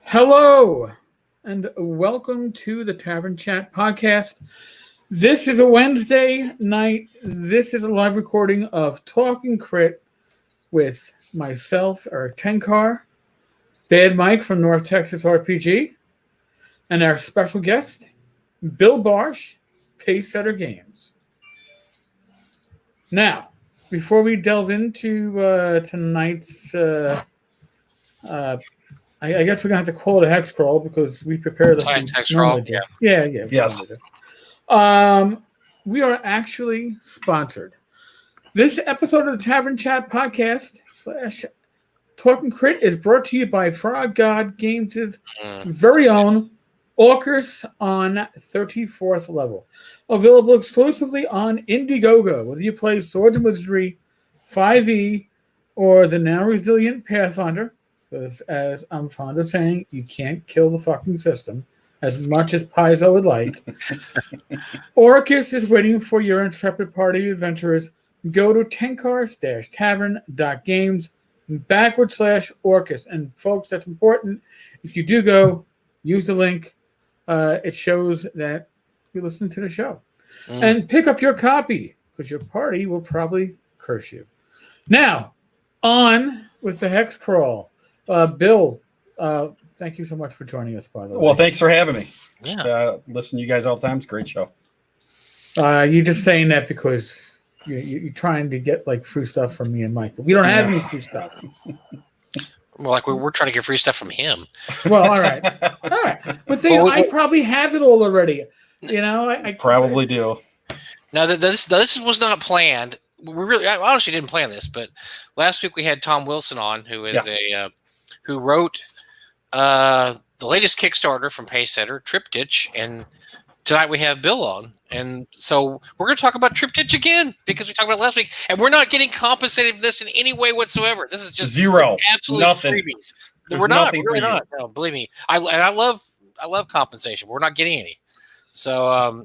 Hello, and welcome to the Tavern Chat podcast. This is a Wednesday night. This is a live recording of Talking Crit with myself, or Tenkar, Bad Mike from North Texas RPG, and our special guest, Bill Barsh, Pacesetter Games. Now, before we delve into tonight's I guess we're gonna have to call it a hex crawl because we prepare the hex crawl. Yeah. Yes. We are actually sponsored. This episode of the Tavern Chat podcast / Talking Crit is brought to you by Frog God Games' very own Orcus on 34th level. Available exclusively on Indiegogo, whether you play Swords and Wizardry, 5e, or the now resilient Pathfinder. Because, as I'm fond of saying, you can't kill the fucking system as much as Paizo would like. Orcus is waiting for your intrepid party of adventurers. Go to tenkar-tavern.games /Orcus. And, folks, that's important. If you do go, use the link. It shows that you listen to the show. And pick up your copy, because your party will probably curse you. Now, on with the Hex Crawl. Bill, thank you so much for joining us, by the way. Well, thanks for having me. Yeah. Listen to you guys all the time. It's a great show. You're just saying that because you're trying to get like free stuff from me and Mike, but we don't have any free stuff. Well, like we're trying to get free stuff from him. Well, all right. But I probably have it all already. You know, I probably do. Now, this was not planned. I honestly didn't plan this, but last week we had Tom Wilson on, who is who wrote the latest Kickstarter from Pacesetter, Triptych, and tonight we have Bill on. And so we're going to talk about Triptych again because we talked about it last week, and we're not getting compensated for this in any way whatsoever. This is just zero, absolutely nothing. Freebies. There's we're not. Nothing We're really not. No, believe me. I love compensation. We're not getting any. So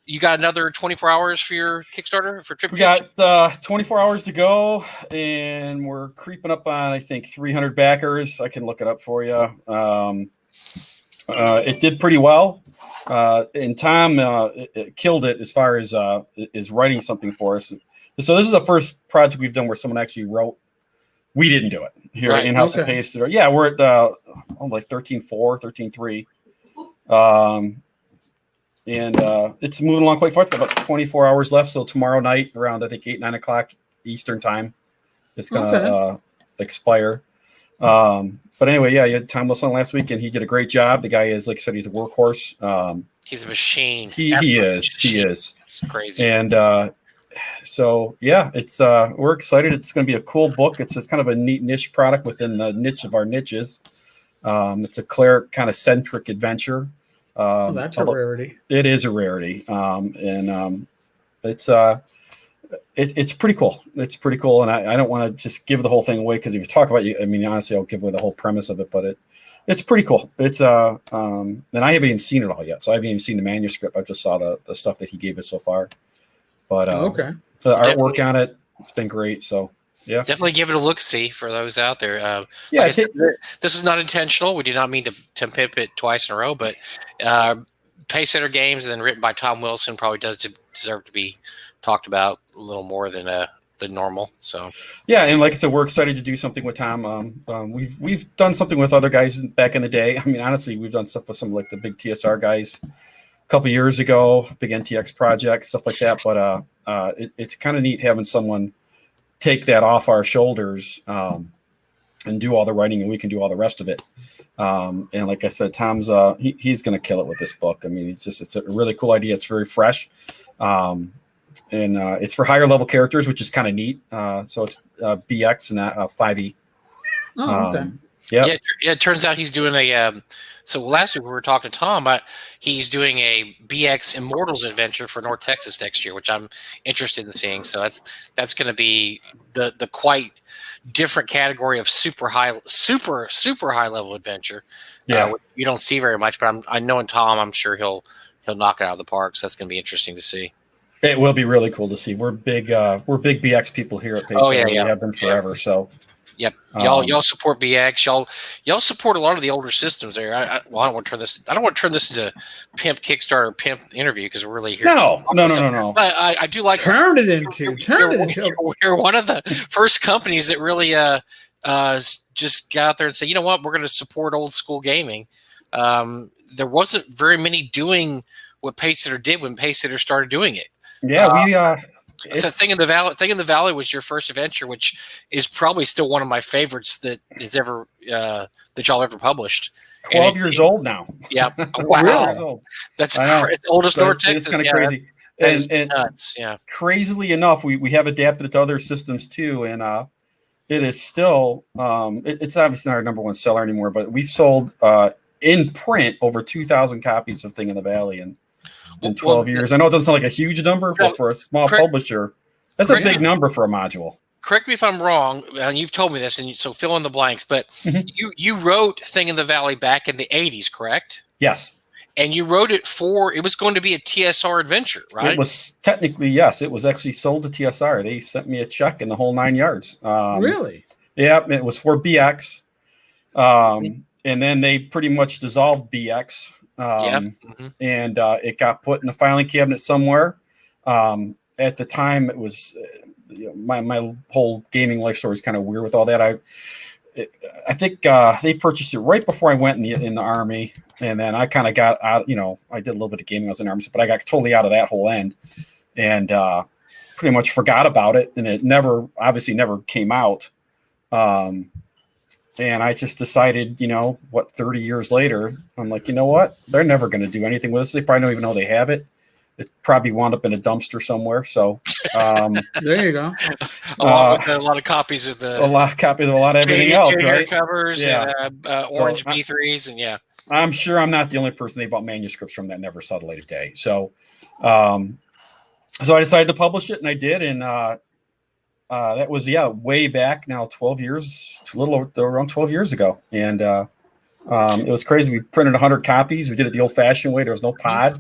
you got another 24 hours for your Kickstarter for Triptych? We got 24 hours to go, and we're creeping up on, I think, 300 backers. I can look it up for you. It did pretty well. And Tom it killed it as far as is writing something for us. So this is the first project we've done where someone actually wrote. We didn't do it here in-house at Pacesetter. Yeah, we're at like 13.4, 13.3. And it's moving along quite fast. It's got about 24 hours left. So tomorrow night around, I think, 8, 9 o'clock Eastern time, it's going to expire. But anyway, you had Tom Wilson last week, and he did a great job. The guy is, like I said, he's a workhorse. He's a machine. He is. It's crazy. And it's we're excited. It's going to be a cool book. It's kind of a neat niche product within the niche of our niches. It's a cleric kind of centric adventure. That's a rarity. It is a rarity, it's pretty cool. It's pretty cool, and I don't want to just give the whole thing away because if you talk about I mean, honestly, I'll give away the whole premise of it, but it's pretty cool. It's and I haven't even seen it all yet, so I haven't even seen the manuscript. I just saw the stuff that he gave us so far. But the artwork on it's been great. So. Yeah, definitely give it a look-see for those out there. This is not intentional. We did not mean to pimp it twice in a row, but Pacesetter Games and then written by Tom Wilson probably does deserve to be talked about a little more than normal. So yeah, and like I said, we're excited to do something with Tom. We've done something with other guys back in the day. I mean, honestly, we've done stuff with some like the big TSR guys a couple years ago, big NTX project, stuff like that. But it's kind of neat having someone take that off our shoulders and do all the writing, and we can do all the rest of it. And like I said, Tom's he's going to kill it with this book. I mean, it's a really cool idea. It's very fresh, and it's for higher level characters, which is kind of neat. So it's BX and 5e. Oh, okay. Yeah. It turns out he's doing a. So last week we were talking to Tom, he's doing a BX Immortals adventure for North Texas next year, which I'm interested in seeing. So that's going to be the quite different category of super high level adventure. Yeah, you don't see very much, but I know in Tom, I'm sure he'll knock it out of the park. So that's going to be interesting to see. It will be really cool to see. We're big BX people here at Pacesetter. We have been forever. So Yep. Y'all support BX. Y'all support a lot of the older systems there. I don't want to turn this. I don't want to turn this into pimp Kickstarter, pimp interview because we're really here. No. But I do like turn it into. You're one of the first companies that really just got out there and said, you know what, we're going to support old school gaming. There wasn't very many doing what Pacesetter did when Pacesetter started doing it. Yeah, so Thing in the Valley was your first adventure, which is probably still one of my favorites that is ever that y'all ever published. 12 years old now. Yeah. Wow. 12 years old. That's oldest North Texas. It's kind of crazy. And nuts. Yeah. Crazily enough, we have adapted it to other systems too, and it is still it's obviously not our number one seller anymore, but we've sold in print over 2,000 copies of Thing in the Valley in 12 years. I know it doesn't sound like a huge number, but for a small publisher, that's a big number for a module. Correct me if I'm wrong, and you've told me this, and so fill in the blanks, but you wrote Thing in the Valley back in the 80s, correct? Yes. And you wrote it it was going to be a TSR adventure, right? It was technically, yes. It was actually sold to TSR. They sent me a check in the whole 9 yards. Really? Yeah, it was for BX. And then they pretty much dissolved BX. And it got put in a filing cabinet somewhere. At the time, it was my whole gaming life story is kind of weird with all that. I think they purchased it right before I went in the Army, and then I kind of got out. I did a little bit of gaming. I was in the Army, but I got totally out of that whole end, and pretty much forgot about it. And it obviously never came out. And I just decided, 30 years later, I'm like, you know what? They're never going to do anything with this. They probably don't even know they have it. It probably wound up in a dumpster somewhere. So there you go. A lot of copies of a lot of everything else, right? Covers, and orange B3s, and yeah. I'm sure I'm not the only person they bought manuscripts from that never saw the light of day. So, so I decided to publish it, and I did, and that was way back now, 12 years, around 12 years ago, and it was crazy. We printed 100 copies. We did it the old-fashioned way. There was no pod.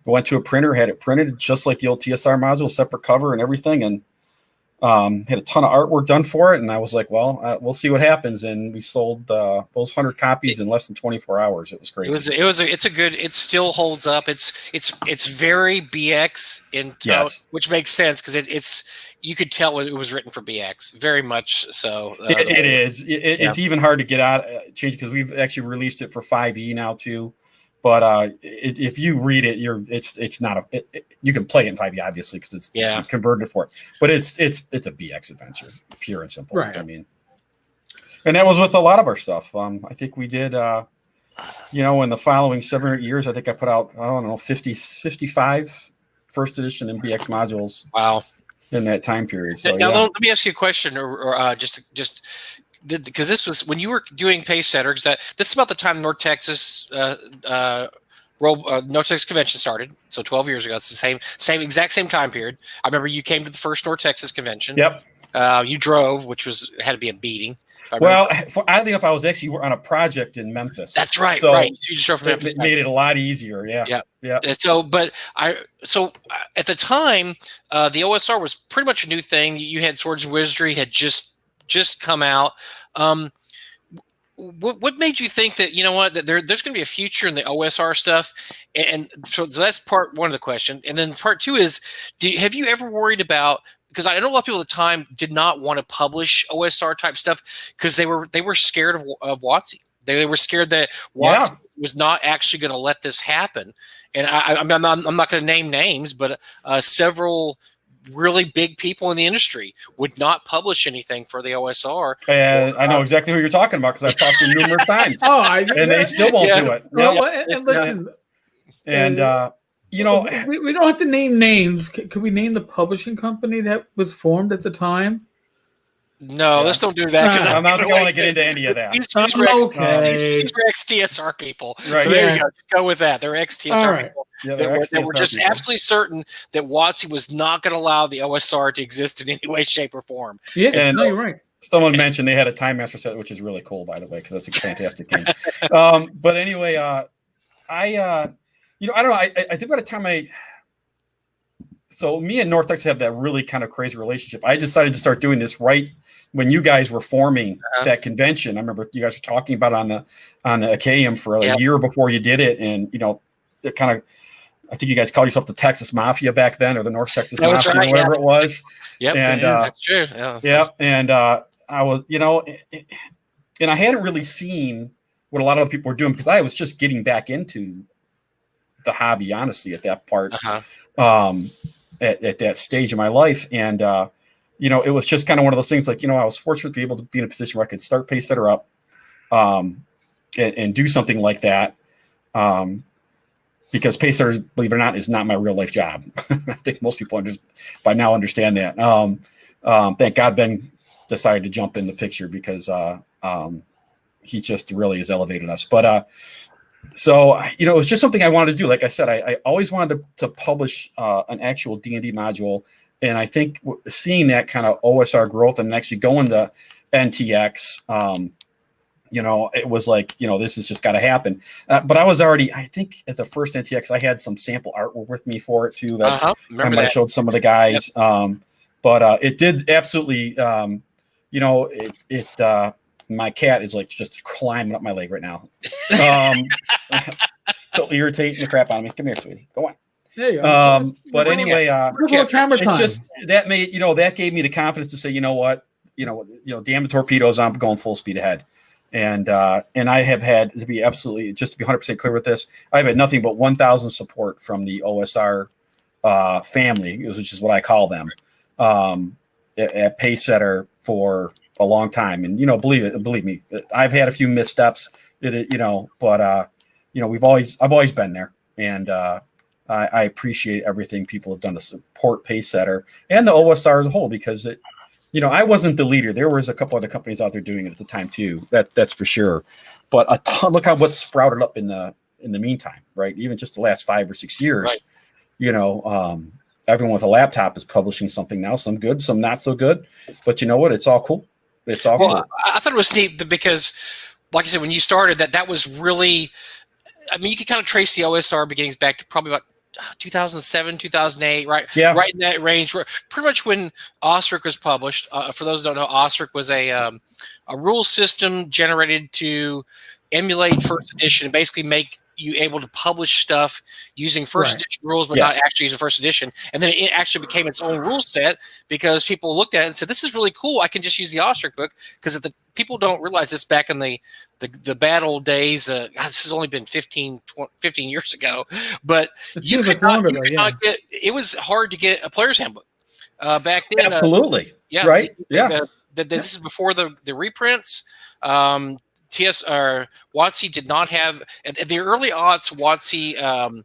We went to a printer, had it printed just like the old TSR module, separate cover and everything, and had a ton of artwork done for it. And I was like, well, we'll see what happens. And we sold those 100 copies in less than 24 hours. It was crazy. It still holds up. It's very BX in tone, yes. Which makes sense because you could tell it was written for BX, very much so. It is. It's even hard to get out change because we've actually released it for 5e now too. But if you read it, it's not you can play it in 5e obviously because it's converted for it. But it's a BX adventure, pure and simple. Right. I mean, and that was with a lot of our stuff. I think we did. In the following 7 or 8 years, I think I put out 55 first edition and BX modules. Wow. In that time period. So now let me ask you a question, or just because this was when you were doing Pacesetter, because this is about the time North Texas North Texas Convention started. So 12 years ago, it's the exact same time period. I remember you came to the first North Texas Convention. Yep. You drove, which had to be a beating. Well, oddly enough, I was actually on a project in Memphis. That's right. So right. You just drove from Memphis. It made it a lot easier. Yeah. Yeah. So at the time, the OSR was pretty much a new thing. You had Swords and Wizardry had just come out. What made you think that that there's going to be a future in the OSR stuff? And so that's part one of the question. And then part two is, have you ever worried about? Because I know a lot of people at the time did not want to publish OSR type stuff because they were scared of WotC. They were scared that WotC was not actually going to let this happen. And I'm not going to name names, but several really big people in the industry would not publish anything for the OSR. And I know exactly who you're talking about because I've talked to them numerous times. And they still won't do it. Well, and listen, we don't have to name names. Could we name the publishing company that was formed at the time? No, let's don't do that. Because I'm not going to get into any of that. These are ex-TSR people. Right. So there you go. Just go with that. They're ex-TSR people. Yeah, they were just absolutely certain that WotC was not going to allow the OSR to exist in any way, shape, or form. Yeah, and you're right. Someone mentioned they had a Time Master set, which is really cool, by the way, because that's a fantastic game. But anyway, I don't know. I think by the time I so me and Northex have that really kind of crazy relationship. I decided to start doing this right when you guys were forming that convention. I remember you guys were talking about on the AKM for a year before you did it, and it kind of. I think you guys called yourself the Texas Mafia back then, or the North Texas Mafia, or whatever it was. Yep, and that's true. Yeah, and I was, and I hadn't really seen what a lot of people were doing because I was just getting back into the hobby, honestly, at that part, at that stage of my life, and it was just kind of one of those things. Like, I was fortunate to be able to be in a position where I could start Pacesetter up, and do something like that. Because Pacesetter, believe it or not, is not my real life job. I think most people just by now understand that. Thank God Ben decided to jump in the picture because he just really has elevated us. But so it was just something I wanted to do. Like I said, I always wanted to publish an actual D&D module, and I think seeing that kind of OSR growth and actually going to NTX. It was like, this has just got to happen. But I was already, I think at the first NTX, I had some sample artwork with me for it too. That I showed some of the guys. Yep. But it did absolutely, my cat is like just climbing up my leg right now. Still irritating the crap out of me. Come here, sweetie. Go on. There you go. But anyway, it just, that made, that gave me the confidence to say, you know what, damn the torpedoes, I'm going full speed ahead. And I have had to be absolutely, just to be 100% clear with this, I've had nothing but 1,000 support from the OSR family, which is what I call them, at Pacesetter for a long time. And, believe me, I've had a few missteps, but I've always been there. And I appreciate everything people have done to support Pacesetter and the OSR as a whole, because I wasn't the leader. There was a couple other companies out there doing it at the time too. That's for sure. But a ton, look how what's sprouted up in the meantime, right? Even just the last 5 or 6 years, right. Everyone with a laptop is publishing something now. Some good, some not so good. But you know what? It's all cool. It's all cool. I thought it was neat because, like I said, when you started, that was really. I mean, you could kind of trace the OSR beginnings back to probably about 2007, 2008, right? Yeah. Right in that range. Pretty much when OSRIC was published. For those who don't know, OSRIC was a rule system generated to emulate first edition and basically make you able to publish stuff using first edition rules, but not actually using first edition. And then it actually became its own rule set because people looked at it and said, this is really cool. I can just use the OSRIC book, because people don't realize this back in the bad old days. God, this has only been 15 years ago, but it was hard to get a player's handbook back then. Absolutely. Right. This is before the reprints. WotC did not have, at the early aughts, WotC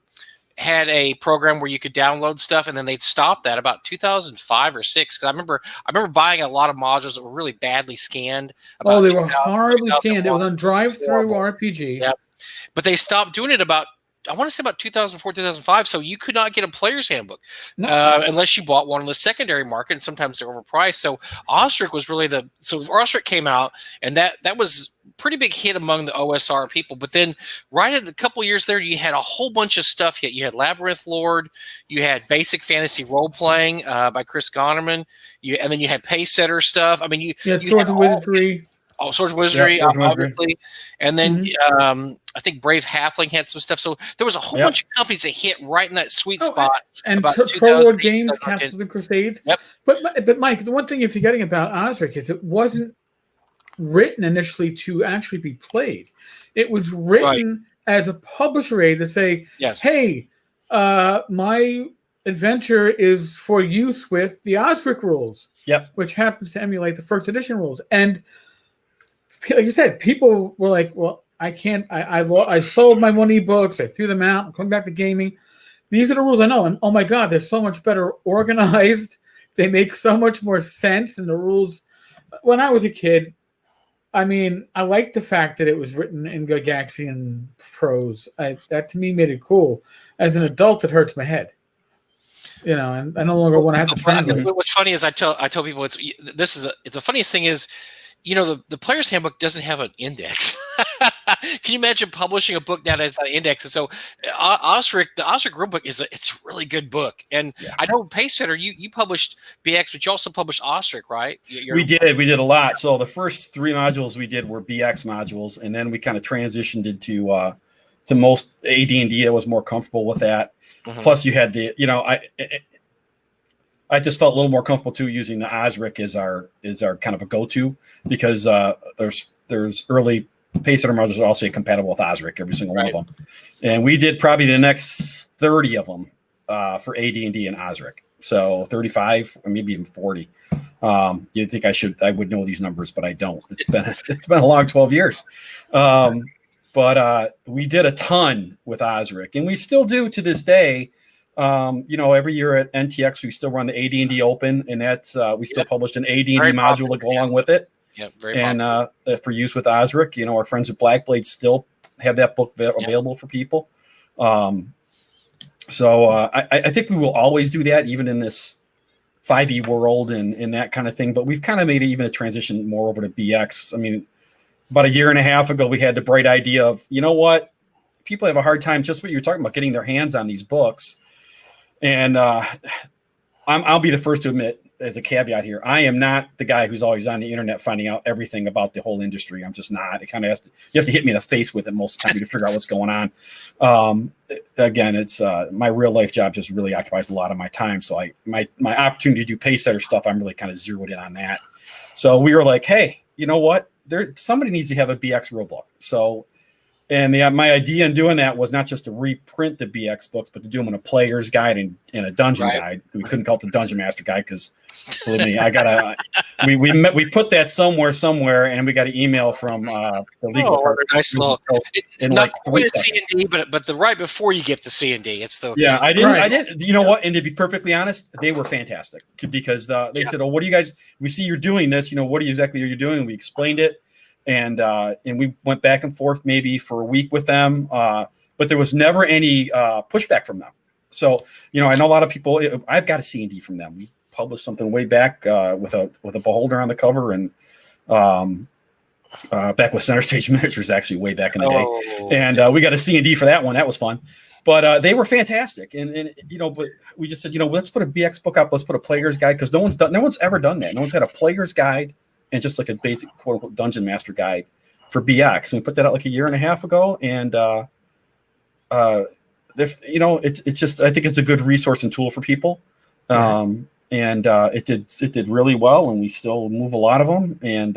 had a program where you could download stuff, and then they'd stop that about 2005 or 6. Because I remember buying a lot of modules that were really badly scanned. They were horribly scanned. It was on drive-through RPG. Yep. But they stopped doing it about 2004, 2005. So you could not get a player's handbook unless you bought one on the secondary market, and sometimes they're overpriced. So OSRIC was really OSRIC came out, and that was pretty big hit among the OSR people. But then right in a couple years there, you had a whole bunch of stuff hit. You had Labyrinth Lord, you had Basic Fantasy Role Playing by Chris Gonerman, and then you had Pacesetter stuff. I mean, you had Swords and Wizardry. Oh, Swords and Wizardry, obviously. And then I think Brave Halfling had some stuff. So there was a whole bunch of companies that hit right in that sweet spot. And Prologue Games, Capsules and Crusades. Yep. But Mike, the one thing you're forgetting about OSRIC is it wasn't written initially to actually be played. It was written as a publisher aid to say, hey, my adventure is for use with the OSRIC rules, which happens to emulate the first edition rules. And like you said, people were like, well, I can't, I sold my 1 ebooks, I threw them out, I'm coming back to gaming. These are the rules I know. And oh my God, they're so much better organized. They make so much more sense than the rules. When I was a kid, I mean, I liked the fact that it was written in Gygaxian prose. That to me made it cool. As an adult, it hurts my head. And I no longer want to have to translate. What's funny is I tell people it's the funniest thing is, the player's handbook doesn't have an index. Can you imagine publishing a book now that's on index? And so, Osric, the Osric rulebook it's a really good book. And I know Pacesetter, you published BX, but you also published Osric, right? We did a lot. So the first 3 modules we did were BX modules, and then we kind of transitioned into to most AD&D. I was more comfortable with that. Plus, you had the I just felt a little more comfortable too using the Osric as our kind of a go-to, because there's early Pacesetter modules are also compatible with Osric, every single one of them. And we did probably the next 30 of them for AD&D and Osric. So 35 or maybe even 40. You'd think I would know these numbers, but I don't. It's been a long 12 years. But we did a ton with Osric, and we still do to this day. Every year at NTX, we still run the AD&D Open, and that's we still published an AD&D module to go along with it. Yeah, very popular. And for use with Osric, our friends at Blackblade still have that book available for people. So I think we will always do that, even in this 5e world and that kind of thing. But we've kind of made even a transition more over to BX. I mean, about a year and a half ago, we had the bright idea of, what? People have a hard time, just what you were talking about, getting their hands on these books. And I'll be the first to admit, as a caveat here, I am not the guy who's always on the internet finding out everything about the whole industry. I'm just not. It kind of you have to hit me in the face with it most of the time to figure out what's going on. Again, it's my real life job just really occupies a lot of my time. So my opportunity to do Pacesetter stuff, I'm really kind of zeroed in on that. So we were like, hey, you know what? Somebody needs to have a BX rulebook. So. And my idea in doing that was not just to reprint the BX books, but to do them in a player's guide and a dungeon guide. We couldn't call it the Dungeon Master Guide because, believe me, we put that somewhere, and we got an email from the legal department. Nice little, not quite C&D, but the right before you get the C&D, it's the I didn't. You know what? And to be perfectly honest, they were fantastic because they said, "Oh, what do you guys? We see you're doing this. What exactly are you doing?" And we explained it. And we went back and forth maybe for a week with them, but there was never any pushback from them. So, I know a lot of people. I've got a C&D from them. We published something way back with a beholder on the cover, and back with Center Stage Miniatures, actually way back in the day. And we got a C&D for that one. That was fun. But they were fantastic, and but we just said, let's put a BX book up. Let's put a player's guide, because no one's ever done that. No one's had a player's guide and just like a basic quote unquote dungeon master guide for BX. And we put that out like a year and a half ago. And, it's just, I think it's a good resource and tool for people. And it did really well, and we still move a lot of them. And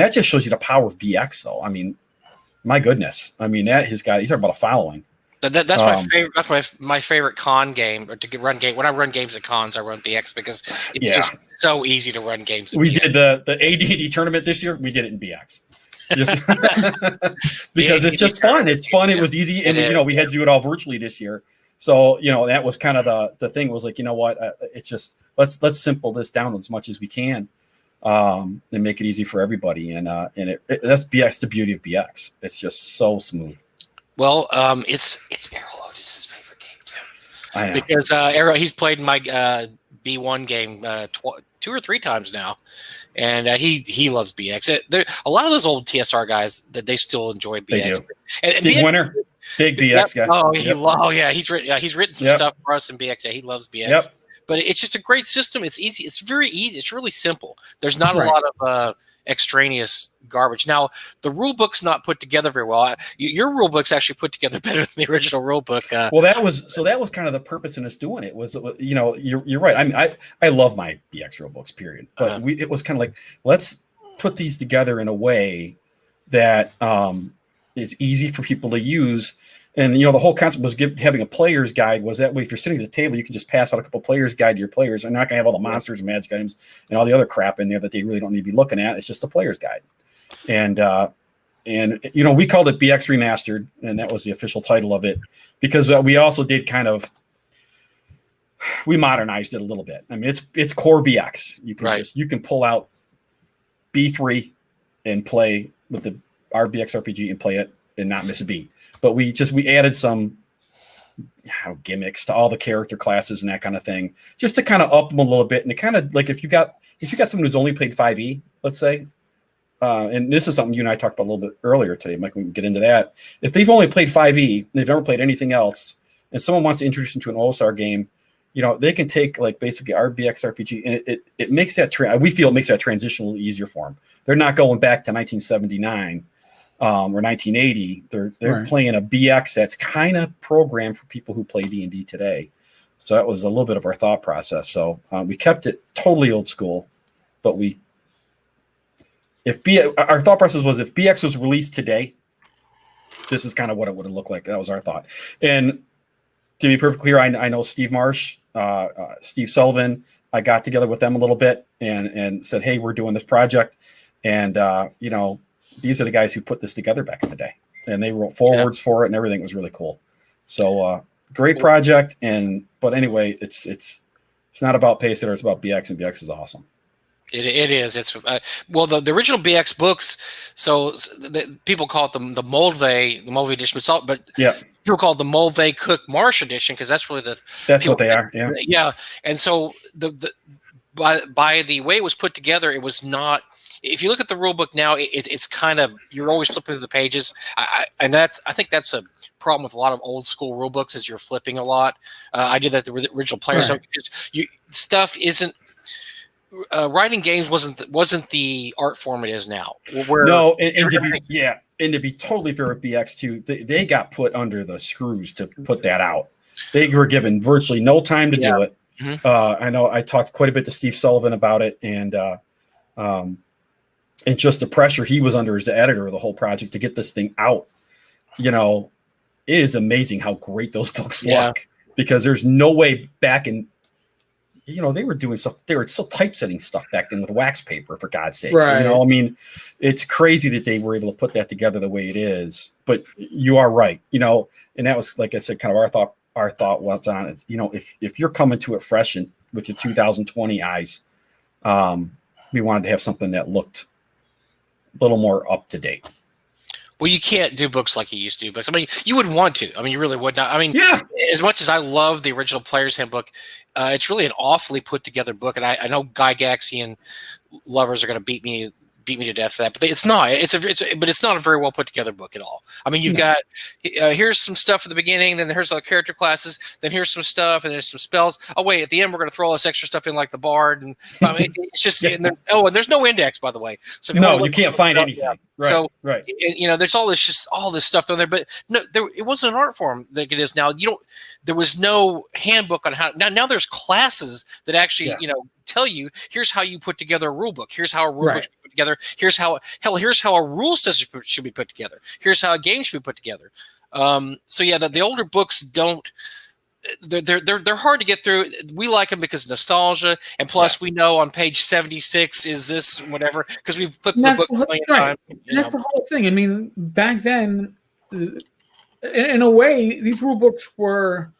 that just shows you the power of BX though. I mean, my goodness. I mean, you talk about a following. That's my favorite. That's my favorite con game, or to run game. When I run games at cons, I run BX because it's just so easy to run games. We did the AD&D tournament this year. We did it in BX, because it's just fun. It's fun. It was easy, and we had to do it all virtually this year. So that was kind of the thing. Was like, it's just let's simple this down as much as we can, and make it easy for everybody. And that's BX. The beauty of BX. It's just so smooth. Well, it's Errol Otis's favorite game too. I know. Because he's played my B1 game 2 or 3 times now, and he loves BX. A lot of those old TSR guys that they still enjoy BX. They do. And Steve Winter, big BX guy. Oh, he's written some stuff for us in BX. Yeah, he loves BX. Yep. But it's just a great system. It's easy. It's very easy. It's really simple. There's not a lot of extraneous garbage. Now, the rule book's not put together very well. Your rule book's actually put together better than the original rule book. Well, that was kind of the purpose in us doing it. Was you're right. I mean, I love my BX rule books, period. But it was kind of like, let's put these together in a way that is easy for people to use. And the whole concept was having a player's guide. Was that way, if you're sitting at the table, you can just pass out a couple player's guide to your players. They're not going to have all the monsters and magic items and all the other crap in there that they really don't need to be looking at. It's just a player's guide. And we called it BX Remastered, and that was the official title of it, because we also did we modernized it a little bit. I mean, it's core BX. You can pull out B3 and play with our BX RPG and play it and not miss a beat. But we added some gimmicks to all the character classes and that kind of thing, just to kind of up them a little bit. And it kind of like if you got someone who's only played 5e, let's say, and this is something you and I talked about a little bit earlier today, Mike, we can get into that. If they've only played 5e, they've never played anything else, and someone wants to introduce them to an All-Star game, they can take like basically our BX RPG, and it makes that we feel it makes that transition a little easier for them. They're not going back to 1979 or 1980. They're right. Playing a BX that's kind of programmed for people who play D&D today. So that was a little bit of our thought process. So we kept it totally old school, but our thought process was if BX was released today, this is kind of what it would have looked like. That was our thought. And to be perfectly clear, I know Steve Marsh, Steve Sullivan. I got together with them a little bit and said, hey, we're doing this project. And, these are the guys who put this together back in the day. And they wrote forwards for it and everything. It was really cool. So great project. But anyway, it's not about Pacesetter. It's about BX, and BX is awesome. It is. It's the original BX books. So people call it the Mulvey edition, but yeah. People call it the Mulvey Cook Marsh edition because that's really what they are. Yeah. Yeah. And so by the way it was put together, it was not. If you look at the rule book now, it's kind of you're always flipping through the pages. I think that's a problem with a lot of old school rule books is you're flipping a lot. I did that the original players because stuff isn't. Writing games wasn't the art form it is now. And to be totally fair with BX too, they got put under the screws to put that out. They were given virtually no time to do it. Mm-hmm. I know I talked quite a bit to Steve Sullivan about it, and just the pressure he was under as the editor of the whole project to get this thing out. It is amazing how great those books look because there's no way back in. They were doing stuff. They were still typesetting stuff back then with wax paper, for God's sakes. Right. It's crazy that they were able to put that together the way it is. But you are right. And that was, like I said, kind of our thought was on it. If you're coming to it fresh and with your 2020 eyes, we wanted to have something that looked a little more up to date. Well, you can't do books like you used to do books. You would want to. You really would not. As much as I love the original Player's Handbook, it's really an awfully put together book. And I know Gygaxian lovers are going to beat me to death for that, but it's not. But it's not a very well put together book at all. You've got here's some stuff at the beginning, then here's all the character classes, then here's some stuff, and there's some spells. Oh wait, at the end we're going to throw all this extra stuff in like the bard, and it's just and there's no index, by the way. So you can't find anything. Right, so right. There's all this stuff on there, but no, it wasn't an art form like it is now. There was no handbook on how. Now there's classes that actually tell you here's how you put together a rule book. Here's how a rule book should be put together. Here's how a rule system should be put together. Here's how a game should be put together. The older books don't. They're hard to get through. We like them because of nostalgia, and plus we know on page 76 is this whatever because we've flipped the book a million times. That's the whole thing. Back then, in a way, these rule books were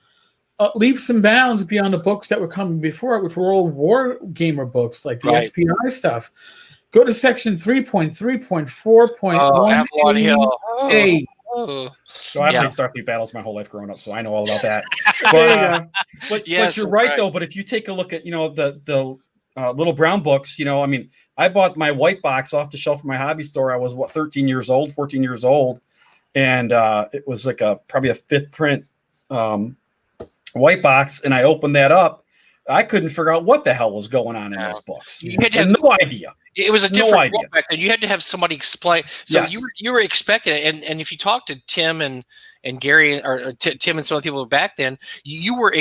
leaps and bounds beyond the books that were coming before it, which were all war gamer books like the SPI stuff. Go to section 3.3.4.1. Avalon Hill. So I played Starfleet Battles my whole life growing up, so I know all about that. But you're right though. But if you take a look at the Little Brown books, I bought my white box off the shelf from my hobby store. I was 14 years old, and it was like probably a fifth print white box, and I opened that up. I couldn't figure out what the hell was going on in those books. You had to have no idea. It was a different book back then. You had to have somebody explain. So you were expecting it, and if you talked to Tim and Gary or Tim and some of the people back then, you were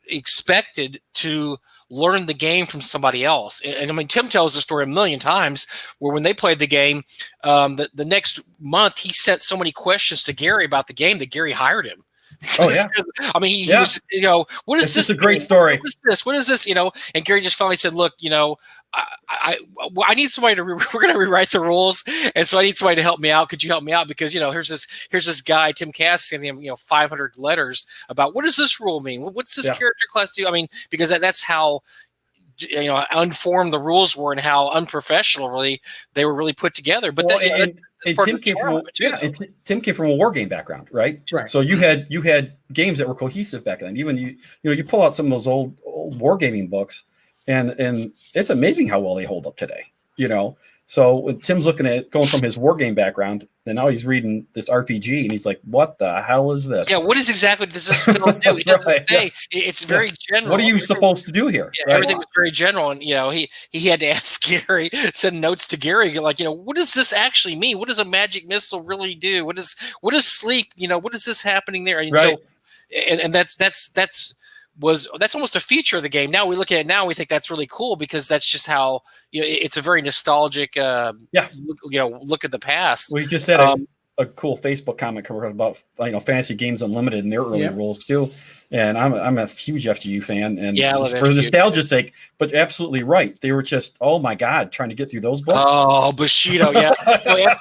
expected to learn the game from somebody else. And Tim tells the story a million times where when they played the game, the next month he sent so many questions to Gary about the game that Gary hired him. Oh yeah. He was, what is this? This is a great story. What is this? And Gary just finally said, look, I need somebody we're going to rewrite the rules. And so I need somebody to help me out. Could you help me out? Because, here's this guy, Tim Cass, sending him, 500 letters about what does this rule mean? What's this character class do? Because that's how, unformed the rules were and how unprofessional they were really put together. But Tim came from a war game background, right? Right. So you had games that were cohesive back then. Even you pull out some of those old wargaming books, and it's amazing how well they hold up today. So when Tim's looking at going from his war game background, and now he's reading this RPG, and he's like, "What the hell is this?" Yeah, what is exactly does this spell do? It doesn't Right, say. It's very general. What are you supposed to do here? Yeah, Right? everything was very general, and he had to ask Gary, send notes to Gary, like, what does this actually mean? What does a magic missile really do? What is sleep? What is this happening there? And Right. so, and that's almost a feature of the game. Now we look at it now, we think that's really cool because that's just how it's a very nostalgic look at the past. We just had a cool Facebook comment about Fantasy Games Unlimited and their early rules too. And I'm a huge FGU fan, and for nostalgia's sake, but absolutely right. They were just, oh my God, trying to get through those books. Oh, Bushido, yeah. I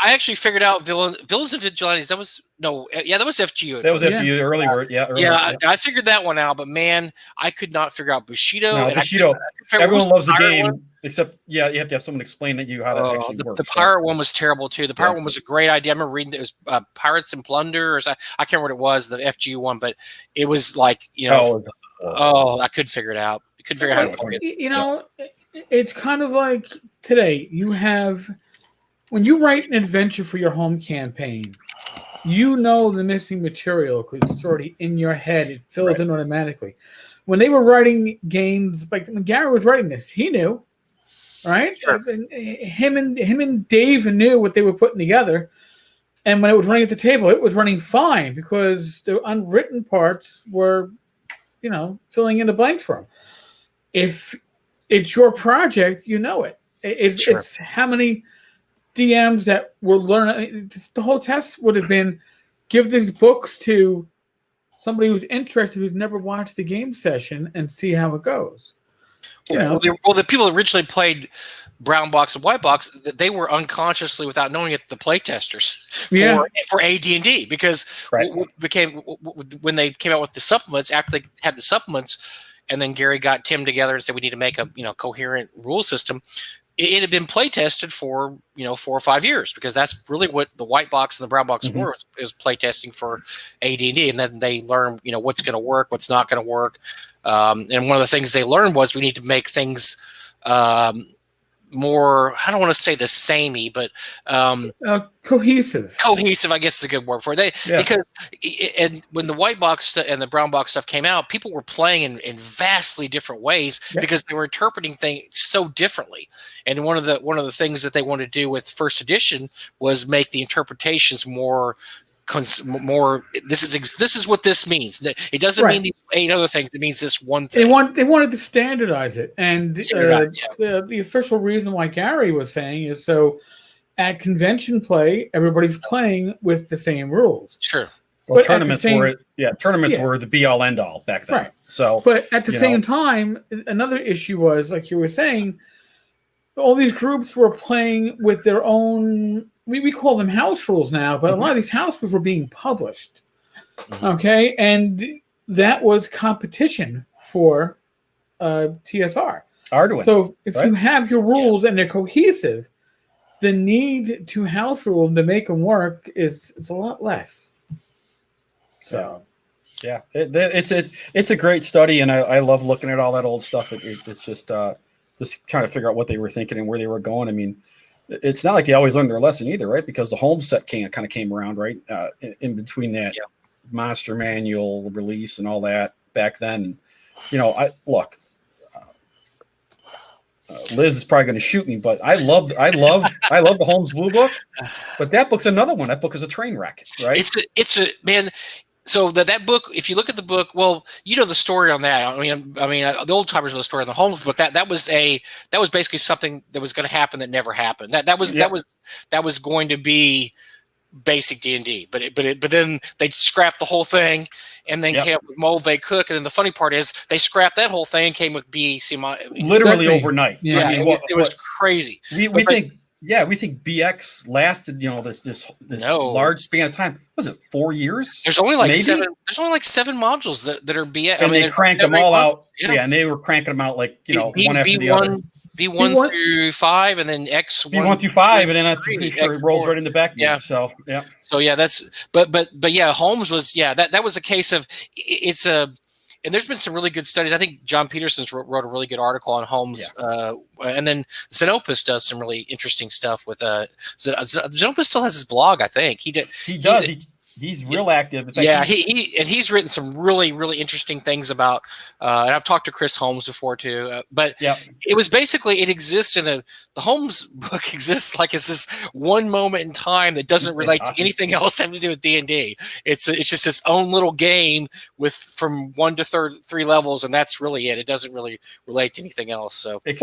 actually figured out Villains and Vigilantes. That was FGU. That was FGU, the early word. Yeah. I figured that one out, but man, I could not figure out Bushido. No, Bushido. Everyone loves the game, except you have to have someone explain to you how that actually works. The pirate one was terrible too. The pirate one was a great idea. I remember reading it was Pirates and Plunder, or I can't remember what it was, the FGU one, but it was like I couldn't figure it out. I couldn't figure out how to play it. It's kind of like today. You have when you write an adventure for your home campaign, the missing material because it's already in your head. It fills in automatically. When they were writing games, like when Gary was writing this, he knew, right? Sure. And him and Dave knew what they were putting together. And when it was running at the table, it was running fine because the unwritten parts were, filling in the blanks for him. If it's your project, it. It's how many DMs that were learning. The whole test would have been give these books to somebody who's interested, who's never watched a game session, and see how it goes. The people that originally played Brown Box and White Box, they were unconsciously, without knowing it, the play testers for AD&D because when they came out with the supplements, after they had the supplements, and then Gary got Tim together and said we need to make a coherent rule system. It had been play tested for 4 or 5 years because that's really what the White Box and the Brown Box were, is play testing for AD&D, and then they learn what's going to work, what's not going to work, and one of the things they learned was we need to make things more, I don't want to say the samey, but cohesive. Cohesive, I guess is a good word for it. Because when the White Box and the Brown Box stuff came out, people were playing in vastly different ways because they were interpreting things so differently. And one of the things that they wanted to do with first edition was make the interpretations more. This is what this means. It doesn't mean these 8 other things. It means this one thing. They wanted to standardize it, and the official reason why Gary was saying is so at convention play, everybody's playing with the same rules. Sure. Well, tournaments were the be all end all back then. Right. So, but at the same time, another issue was, like you were saying, all these groups were playing with their own. We call them house rules now, but a lot of these house rules were being published. Okay, and that was competition for TSR. Arduin. So if you have your rules and they're cohesive, the need to house rule them to make them work is a lot less. So, it's a great study, and I love looking at all that old stuff. It's just trying to figure out what they were thinking and where they were going. I mean, it's not like they always learned their lesson either, right? Because the Holmes set kind of came around, right, in between that Monster Manual release and all that back then. Liz is probably going to shoot me, but I love the Holmes Blue Book, but that book's another one. That book is a train wreck, right? It's a man. So that book, if you look at the book, well, the story on that. I mean, the old timers know the story on the Holmes book. That was basically something that was going to happen that never happened. That was going to be basic D&D, but then they scrapped the whole thing, and then came up with Mulvey Cook. And then the funny part is they scrapped that whole thing and came with BAC. Literally overnight. Yeah, I mean, it was crazy. We think BX lasted, this large span of time. Was it 4 years? There's only like 7. There's only like 7 modules that are BX. And they cranked them all out. Yeah, and they were cranking them out like one after the other. B1 through 5, and then X1 B1 through 5, and then I'm pretty sure it rolls right in the back. Yeah. So that's but Holmes was that was a case of it's and there's been some really good studies. I think John Peterson's wrote a really good article on Holmes, and then Xenopus does some really interesting stuff with Xenopus still has his blog. I think he does. He's real active. He's written some really, really interesting things about, and I've talked to Chris Holmes before too. But it was basically, it exists the Holmes book exists like as this one moment in time that doesn't relate to anything else having to do with D&D. It's just its own little game with from 1 to 3 levels, and that's really it. It doesn't really relate to anything else. So it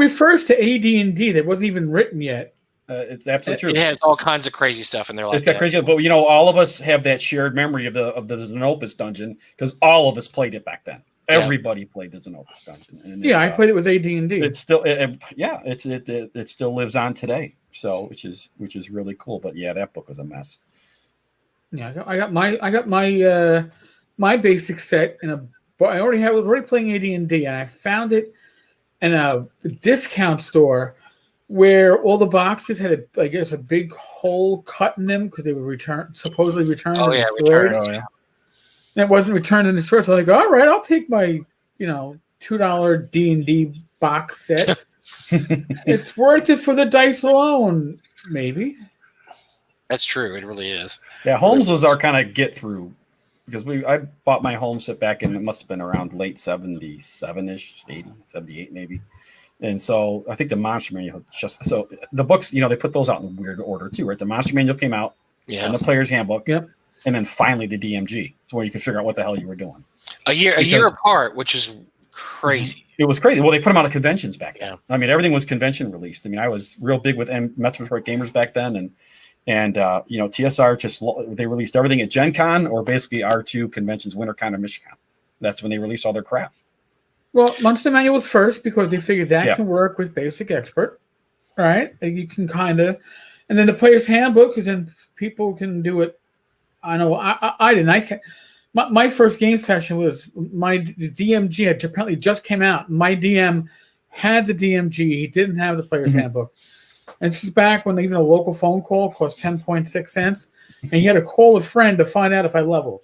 refers to AD&D that wasn't even written yet. It's absolutely true. It has all kinds of crazy stuff in there. Like it's got crazy, but all of us have that shared memory of the Xenopus dungeon because all of us played it back then. Everybody played the Xenopus dungeon. And I played it with AD&D. It's still, it still lives on today. So which is really cool. But that book was a mess. Yeah, I got my basic set in a. But I was already playing AD&D, and I found it in a discount store. Where all the boxes had, a big hole cut in them because they were supposedly returned and destroyed. And it wasn't returned in the store. So I go, all right, I'll take my, $2 D&D box set. It's worth it for the dice alone, maybe. That's true. It really is. Yeah, Holmes was our kind of get through because I bought my Holmes set back in, it must have been around late 77-ish, 80, 78 maybe. And so I think the Monster Manual so the books, they put those out in weird order too, right? The Monster Manual came out, and the Player's Handbook, and then finally the DMG. So where you can figure out what the hell you were doing. A year apart, which is crazy. It was crazy. Well, they put them out at conventions back then. I mean, everything was convention released. I mean, I was real big with Metroid Gamers back then, and TSR they released everything at Gen Con or basically R2 conventions, WinterCon or MichiCon. That's when they released all their crap. Well, Monster Manual was first because they figured that can work with Basic Expert, right? You can kind of, and then the Player's Handbook, because then people can do it. I know I didn't. My first game session was the DMG had apparently just came out. My DM had the DMG. He didn't have the Player's Handbook. And this is back when even a local phone call cost 10.6 cents, and he had to call a friend to find out if I leveled.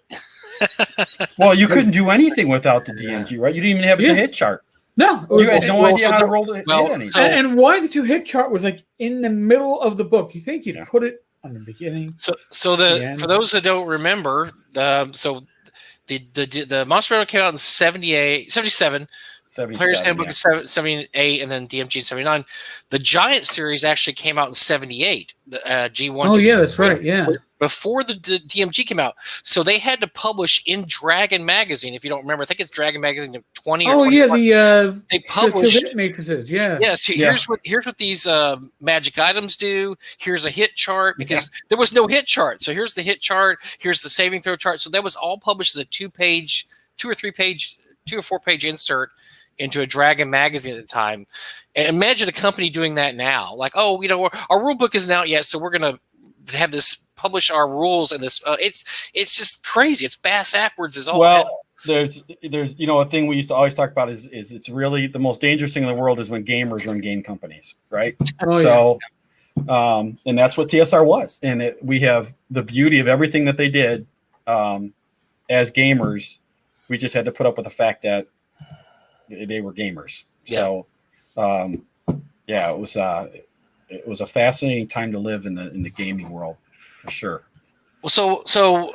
Well, you couldn't do anything without the DMG, right? You didn't even have the hit chart. No. You had no idea how to roll the hit anything. And why the 2 hit chart was in the middle of the book. You think you'd put it on the beginning. So for those that don't remember, the Monster Manual came out in 77. Player's Handbook is 78, and then DMG 79. The Giant series actually came out in 78. The G1. Oh yeah, that's right. Yeah. Before the DMG came out, so they had to publish in Dragon Magazine. If you don't remember, I think it's Dragon Magazine 20 or 21. They published hit matrices. Yeah. Yeah. So here's what these magic items do. Here's a hit chart because there was no hit chart. So here's the hit chart. Here's the saving throw chart. So that was all published as a 2 or 4 page insert into a Dragon magazine at the time. And imagine a company doing that now. Like, our rule book isn't out yet, so we're going to have this publish our rules and this. It's just crazy. It's bass backwards is all. Well, there's a thing we used to always talk about is it's really the most dangerous thing in the world is when gamers run game companies, right? And that's what TSR was. And we have the beauty of everything that they did as gamers. We just had to put up with the fact that they were gamers. So, it was a fascinating time to live in the gaming world, for sure. Well, so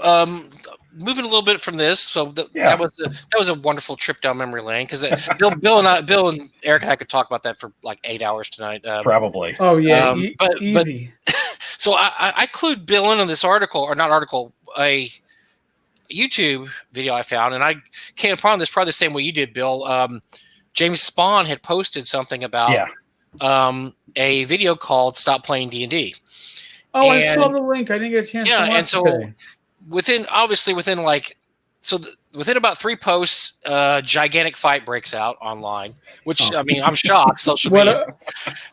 moving a little bit from this, that was a wonderful trip down memory lane because Bill and Eric and I could talk about that for like 8 hours tonight. Probably. Oh yeah, easy. So I clued Bill in on this a YouTube video I found, and I came upon this probably the same way you did, Bill. James Spahn had posted something about a video called "Stop Playing D&D." Oh, I saw the link. I didn't get a chance. Yeah, to watch and so today. within about 3 posts, gigantic fight breaks out online. Which I mean, I'm shocked. Social media,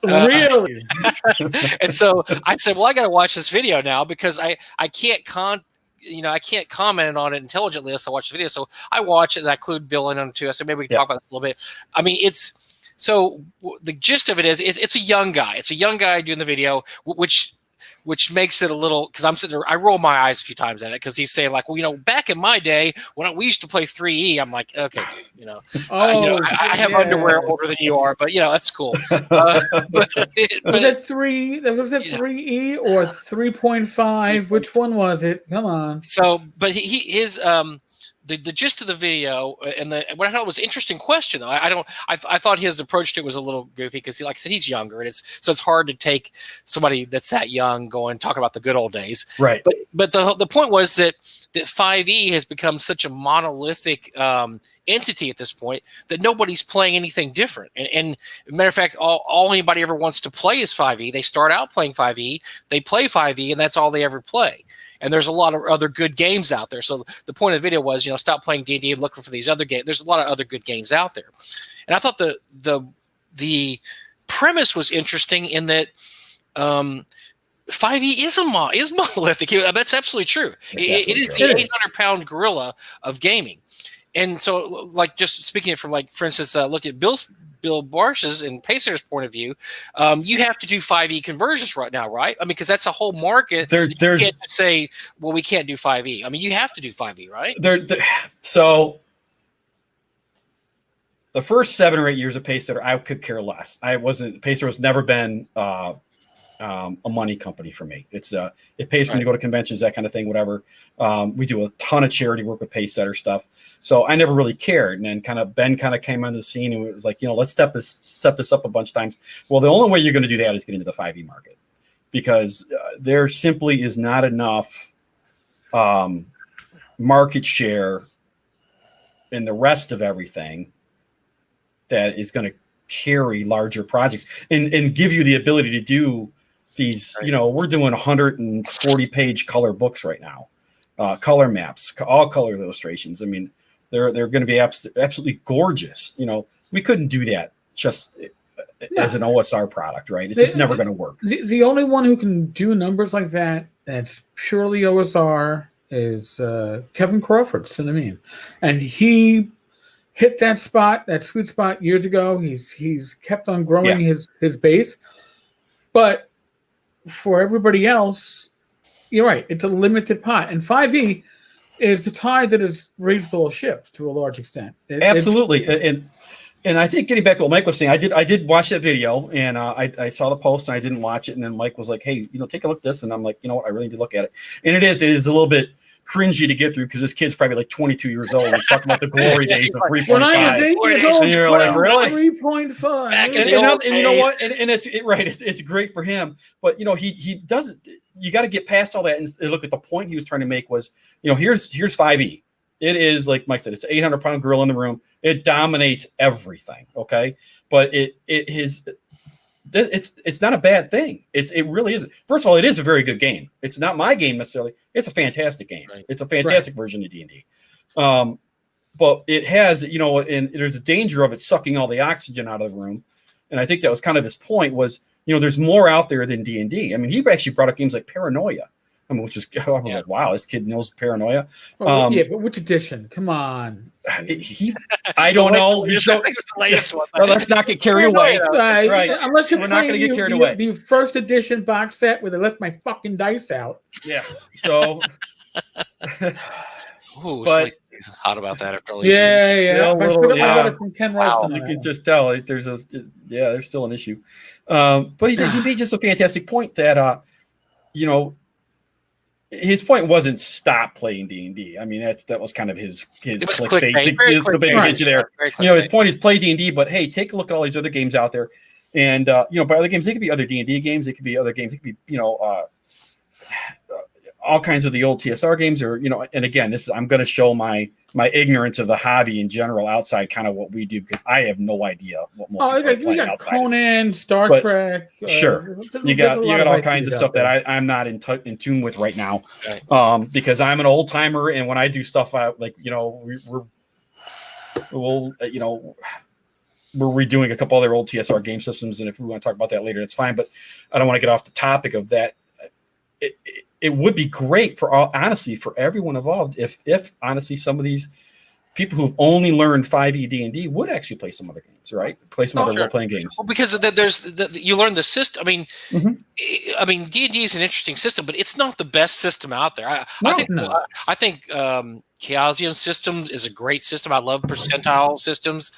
really. And so I said, "Well, I got to watch this video now because I can't I can't comment on it intelligently unless I watch the video." So I watch it and I clued Bill in on it too. I said, maybe we can talk about this a little bit. I mean, the gist of it is it's a young guy. It's a young guy doing the video, which which makes it a little, because I'm sitting there, I roll my eyes a few times at it because he's saying like, well, back in my day when we used to play 3E, I'm like, okay, I have underwear older than you are, but that's cool. Was it 3E or 3.5? Which one was it? Come on. So, but his the gist of the video and what I thought was an interesting question though. I thought his approach to it was a little goofy because like I said, he's younger and it's hard to take somebody that's that young going talking about the good old days. Right. But the point was that 5E has become such a monolithic entity at this point that nobody's playing anything different. And matter of fact, all anybody ever wants to play is 5E. They start out playing 5E, they play 5E, and that's all they ever play. And there's a lot of other good games out there. So the point of the video was, stop playing D&D and looking for these other games. There's a lot of other good games out there. And I thought the premise was interesting in that 5E is monolithic. That's absolutely true. It is the 800-pound gorilla of gaming. And so, like, just speaking it from, like, for instance, look at Bill Barsh's and Pacesetter's point of view, you have to do 5E conversions right now, right? I mean, because that's a whole market. You can't just say, well, we can't do 5E. I mean, you have to do 5E, right? So the first 7 or 8 years of Pacesetter, I could care less. Pacesetter has never been a money company for me. It pays for me to go to conventions, that kind of thing, whatever. We do a ton of charity work with Pacesetter stuff. So I never really cared. And then Ben came onto the scene and it was like, let's step this up a bunch of times. Well, the only way you're going to do that is get into the 5E market because there simply is not enough market share in the rest of everything that is going to carry larger projects and give you the ability to do these, we're doing 140-page color books right now, color maps, all color illustrations. I mean, they're going to be absolutely gorgeous. We couldn't do that just as an OSR product, right? It's just never going to work. The only one who can do numbers like that, that's purely OSR, is Kevin Crawford, Cinnamon. And he hit that sweet spot years ago. He's kept on growing his base. But for everybody else, you're right. It's a limited pot. And 5E is the tide that has raised all ships to a large extent. Absolutely. And I think getting back to what Mike was saying, I did watch that video and I saw the post and I didn't watch it. And then Mike was like, hey, take a look at this. And I'm like, what? I really need to look at it. And it is a little bit cringy to get through because this kid's probably like 22 years old. He's talking about the glory days of 3.5. When I was 8 years old, and you're like, really? 3.5. And you know what? And it's great for him. But he doesn't. You got to get past all that and look at the point he was trying to make was, here's 5E. It is like Mike said, it's an 800-pound gorilla in the room. It dominates everything. Okay, but it's not a bad thing. It really isn't. First of all, it is a very good game. It's not my game necessarily. It's a fantastic game. Right. It's a fantastic version of D&D. But it has, and there's a danger of it sucking all the oxygen out of the room. And I think that was kind of his point was, there's more out there than D&D. I mean, he actually brought up games like Paranoia. I mean, I was like, wow, this kid knows Paranoia. But which edition? Come on. I don't know. It's the latest one. Let's not get carried away. Right. Unless we're not going to get carried away. The first edition box set where they left my fucking dice out. Yeah. So. Ooh, but hot about that after all these years. From Ken wow. You can just tell there's still an issue. But he made just a fantastic point that his point wasn't stop playing D&D. I mean, that was kind of his clickbait. The big get you there. His point is play D&D, but hey, take a look at all these other games out there. And by other games, they could be other D&D games. It could be other games. It could be all kinds of the old TSR games, or and again, I'm going to show my ignorance of the hobby in general outside kind of what we do because I have no idea what most people are playing outside. Conan, Star Trek. Sure, you got all kinds of stuff that I'm not in tune with right now, because I'm an old timer, and when I do stuff out like we're redoing a couple other old TSR game systems, and if we want to talk about that later, that's fine. But I don't want to get off the topic of that. It would be great for everyone involved if honestly some of these people who've only learned 5e D&D would actually play some other games, right? Play some other role-playing games. Well, because you learn the system. Mhm. I mean, D&D is an interesting system, but it's not the best system out there. I think Chaosium system is a great system. I love percentile systems.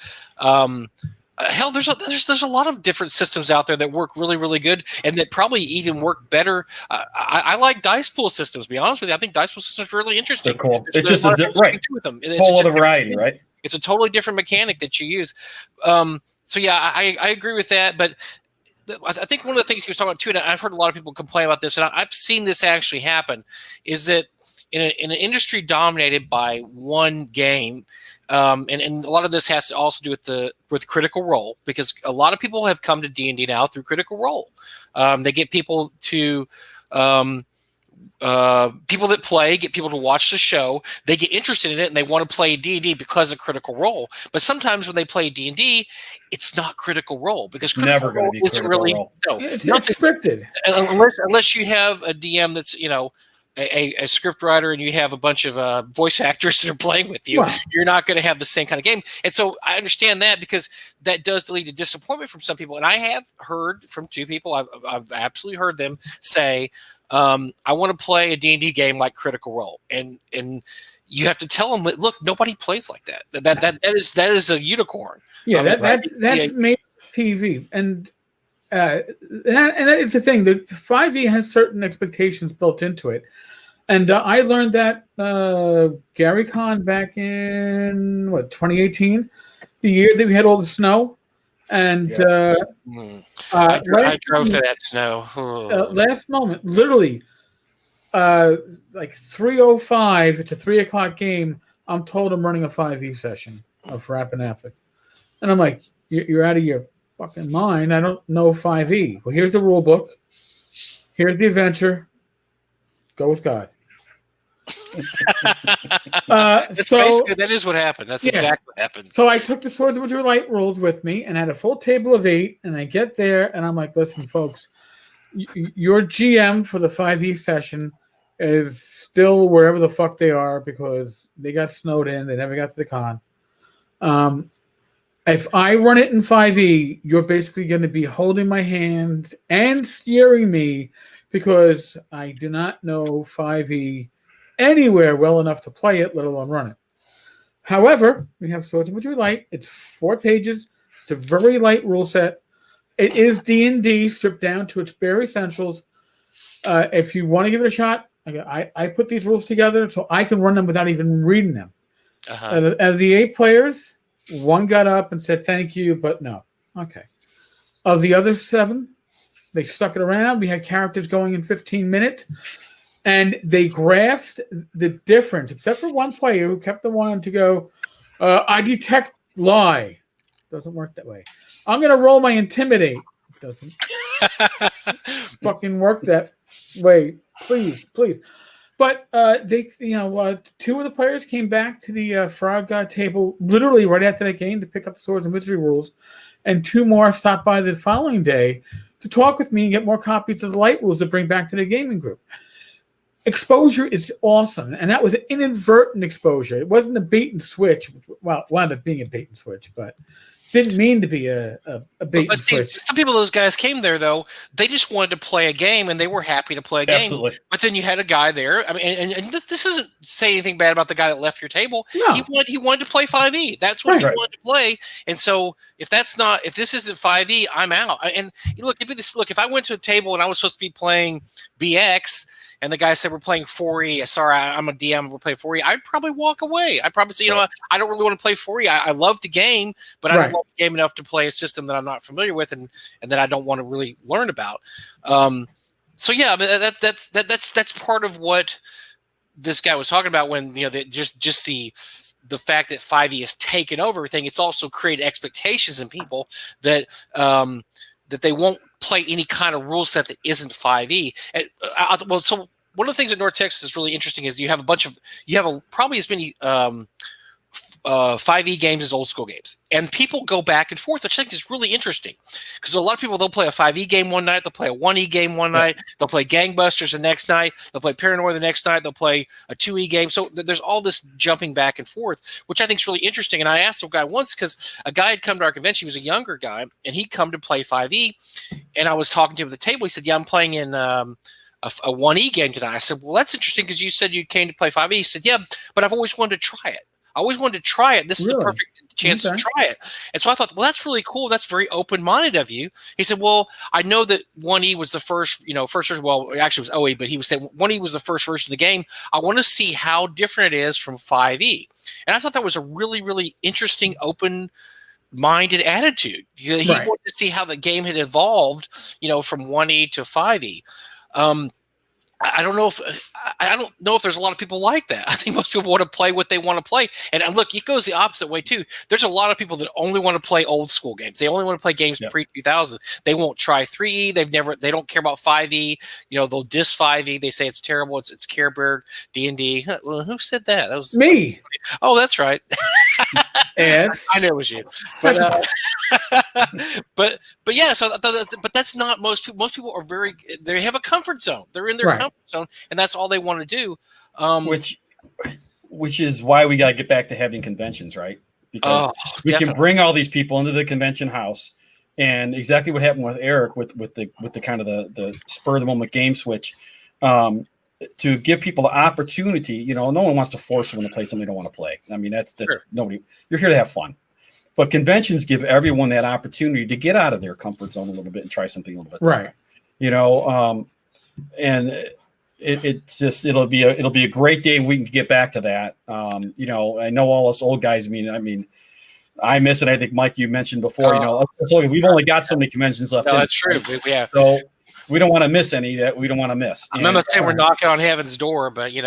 Hell, there's a lot of different systems out there that work really, really good, and that probably even work better. I like dice pool systems. To be honest with you, I think dice pool systems are really interesting. They're cool. It's just with them. Whole other variety, right? It's a totally different mechanic that you use. So yeah, I agree with that. But I think one of the things he was talking about too, and I've heard a lot of people complain about this, and I've seen this actually happen, is that in an industry dominated by one game. And a lot of this has to also do with Critical Role, because a lot of people have come to D&D now through Critical Role. They get people to people that play, get people to watch the show. They get interested in it and they want to play D&D because of Critical Role. But sometimes when they play D&D, it's not Critical Role, because Critical Role isn't really it's scripted unless you have a DM that's a script writer and you have a bunch of voice actors that are playing with you. Wow. You're not going to have the same kind of game. And so I understand that, because that does lead to disappointment from some people. And I have heard from two people, I've absolutely heard them say, I want to play a D&D game like Critical Role. And you have to tell them that, look, nobody plays like that. That is a unicorn. Yeah, that's made TV. And that is the thing. The 5e has certain expectations built into it, and I learned that Gary Con back in 2018, the year that we had all the snow, and I drove to that snow. Last moment, literally, like 3:05. It's a 3:00 game. I'm told I'm running a 5e session of Rappahatnock, and I'm like, you're out of your fucking mind. I don't know 5e. Well, here's the rule book. Here's the adventure. Go with God. That is what happened. That's exactly what happened. So I took the Swords of Winter Light rules with me and had a full table of 8. And I get there and I'm like, listen, folks, your GM for the 5e session is still wherever the fuck they are, because they got snowed in. They never got to the con. If I run it in 5e, you're basically going to be holding my hands and steering me, because I do not know 5e anywhere well enough to play it, let alone run it. However, we have Swords of Winter Light. It's 4 pages. It's a very light rule set. It is D&D stripped down to its bare essentials. If you want to give it a shot, I put these rules together so I can run them without even reading them. Out of the 8 players, 1 got up and said thank you, but no. Okay. Of the other 7, they stuck it around. We had characters going in 15 minutes, and they grasped the difference, except for 1 player who kept the one to go, I detect lie. Doesn't work that way. I'm going to roll my intimidate. It doesn't fucking work that way. Please. But they, 2 of the players came back to the Frog God table literally right after that game to pick up the Swords and Wizardry rules, and 2 more stopped by the following day to talk with me and get more copies of the light rules to bring back to the gaming group. Exposure is awesome, and that was an inadvertent exposure. It wasn't a bait and switch. Well, it wound up being a bait and switch, but didn't mean to be a bait and switch. Some people, those guys came there, though, they just wanted to play a game, and they were happy to play a game. Absolutely. But then you had a guy there. I mean, and this isn't saying anything bad about the guy that left your table. No. He wanted to play 5e. That's what he wanted to play. And so if this isn't 5e, I'm out. And look, if I went to a table and I was supposed to be playing BX, and the guy said we're playing 4E. Sorry, I'm a DM. We're playing 4E. I'd probably walk away. I'd probably say, I don't really want to play 4E. I love the game, but I don't love the game enough to play a system that I'm not familiar with and that I don't want to really learn about. So yeah, that's part of what this guy was talking about when just the fact that 5e has taken over everything. It's also created expectations in people that they won't play any kind of rule set that isn't 5e. So one of the things in North Texas is really interesting is you have probably as many 5e games as old school games, and people go back and forth, which I think is really interesting because a lot of people, they'll play a 5e game one night, they'll play a 1e game one night, they'll play Gangbusters the next night, they'll play Paranoia the next night, they'll play a 2e game. So there's all this jumping back and forth, which I think is really interesting. And I asked a guy once, because a guy had come to our convention, he was a younger guy, and he'd come to play 5e, and I was talking to him at the table. He said, yeah, I'm playing in a 1e game tonight. I said, well, that's interesting because you said you came to play 5e. He said, yeah, but I've always wanted to try it. I always wanted to try it. This is the perfect chance to try it. And so I thought, well, that's really cool. That's very open-minded of you. He said, well, I know that 1E was the first, well, actually it was OE, but he was saying 1E was the first version of the game. I want to see how different it is from 5E. And I thought that was a really, really interesting, open-minded attitude. He wanted to see how the game had evolved, from 1E to 5E. I don't know if there's a lot of people like that. I think most people want to play what they want to play. And look, it goes the opposite way too. There's a lot of people that only want to play old school games. They only want to play games pre-2000. They won't try 3E. They don't care about 5E. They'll diss 5E. They say it's terrible. It's Care Bear, D&D. Well, who said that? That was me. Oh, that's right. Yes. I know it was you. But but yeah, but that's not most people. Most people are they have a comfort zone. They're in their comfort zone, and that's all they want to do. Which is why we got to get back to having conventions, right? Because we can bring all these people into the convention house, and exactly what happened with Eric with the kind of the spur of the moment game switch, to give people the opportunity. No one wants to force someone to play something they don't want to play. I mean, that's nobody. You're here to have fun. But conventions give everyone that opportunity to get out of their comfort zone a little bit and try something a little bit different. And it'll be a great day. We can get back to that. I know all us old guys. I mean, I miss it. I think Mike, you mentioned before. We've only got so many conventions left. No, that's true. Yeah. So we don't want to miss any that we don't want to miss. I'm not saying we're knocking on heaven's door, but we've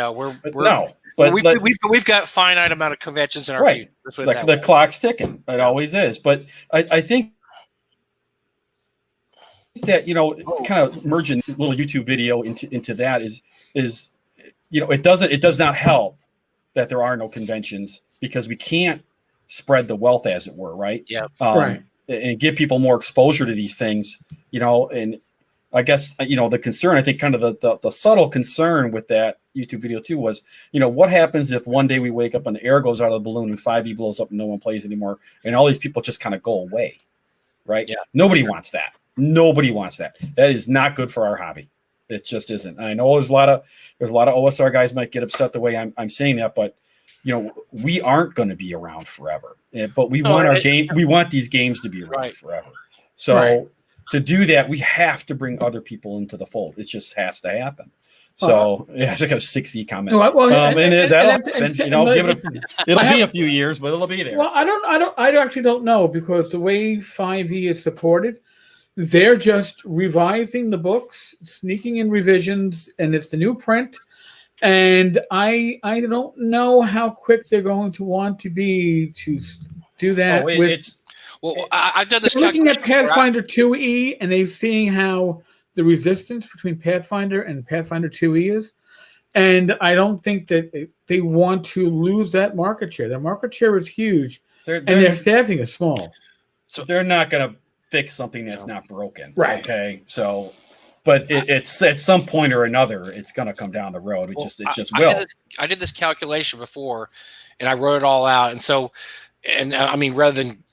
got a finite amount of conventions in our future. Like the clock's ticking. It always is. But I think that kind of merging a little YouTube video into that is it does not help that there are no conventions, because we can't spread the wealth, as it were, right? Yeah. And give people more exposure to these things, and I guess, the concern, I think kind of the subtle concern with that YouTube video too was, what happens if one day we wake up and the air goes out of the balloon and 5e blows up and no one plays anymore, and all these people just kind of go away, right? Yeah. Nobody wants that. Nobody wants that. That is not good for our hobby. It just isn't. And I know there's a lot of OSR guys might get upset the way I'm saying that, but we aren't going to be around forever. But we want these games to be around forever. So to do that, we have to bring other people into the fold. It just has to happen. So I just got a 6E comment. That'll happen. It'll be a few years, but it'll be there. Well, I actually don't know, because the way 5e is supported, they're just revising the books, sneaking in revisions, and it's the new print. And I don't know how quick they're going to want to be to do that. I've done this. Looking at Pathfinder 2E, and they're seeing how the resistance between Pathfinder and Pathfinder 2E is. And I don't think that they want to lose that market share. Their market share is huge, and their staffing is small. So they're not going to fix something that's not broken. Right. Okay. So, but it's at some point or another, it's going to come down the road. It just will. I did this calculation before, and I wrote it all out. And so, rather than,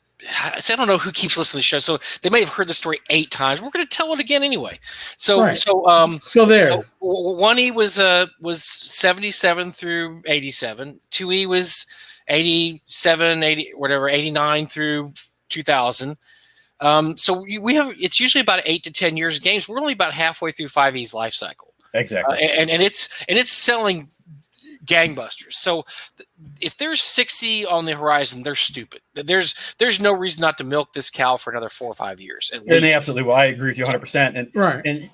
I don't know who keeps listening to the show, so they may have heard the story 8 times. We're going to tell it again anyway. So there. 1E was 77 through 87. 2E was 87, 80, whatever, 89 through 2000. So it's usually about 8 to 10 years of games. We're only about halfway through 5E's life cycle. Exactly. And it's selling gangbusters. So if there's 60 on the horizon, they're stupid. There's no reason not to milk this cow for another 4 or 5 years. At least. And they absolutely will. I agree with you 100%. And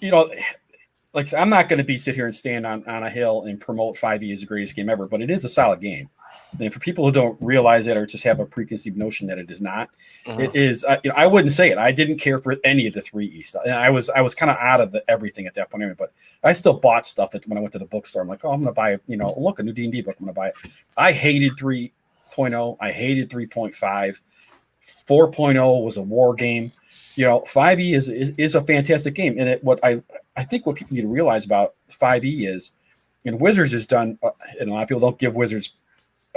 like, I'm not going to sit here and stand on a hill and promote 5E as the greatest game ever, but it is a solid game. And for people who don't realize it or just have a preconceived notion that it is not, it is. I wouldn't say it. I didn't care for any of the 3E stuff, and I was kind of out of everything at that point. Anyway, but I still bought stuff when I went to the bookstore. I'm like, oh, I'm going to buy a new D&D book. I'm going to buy it. I hated 3.0 4.0. I hated 3.5. 4.0 was a war game. 5e is a fantastic game. And what I think what people need to realize about 5e is, and Wizards has done, and a lot of people don't give Wizards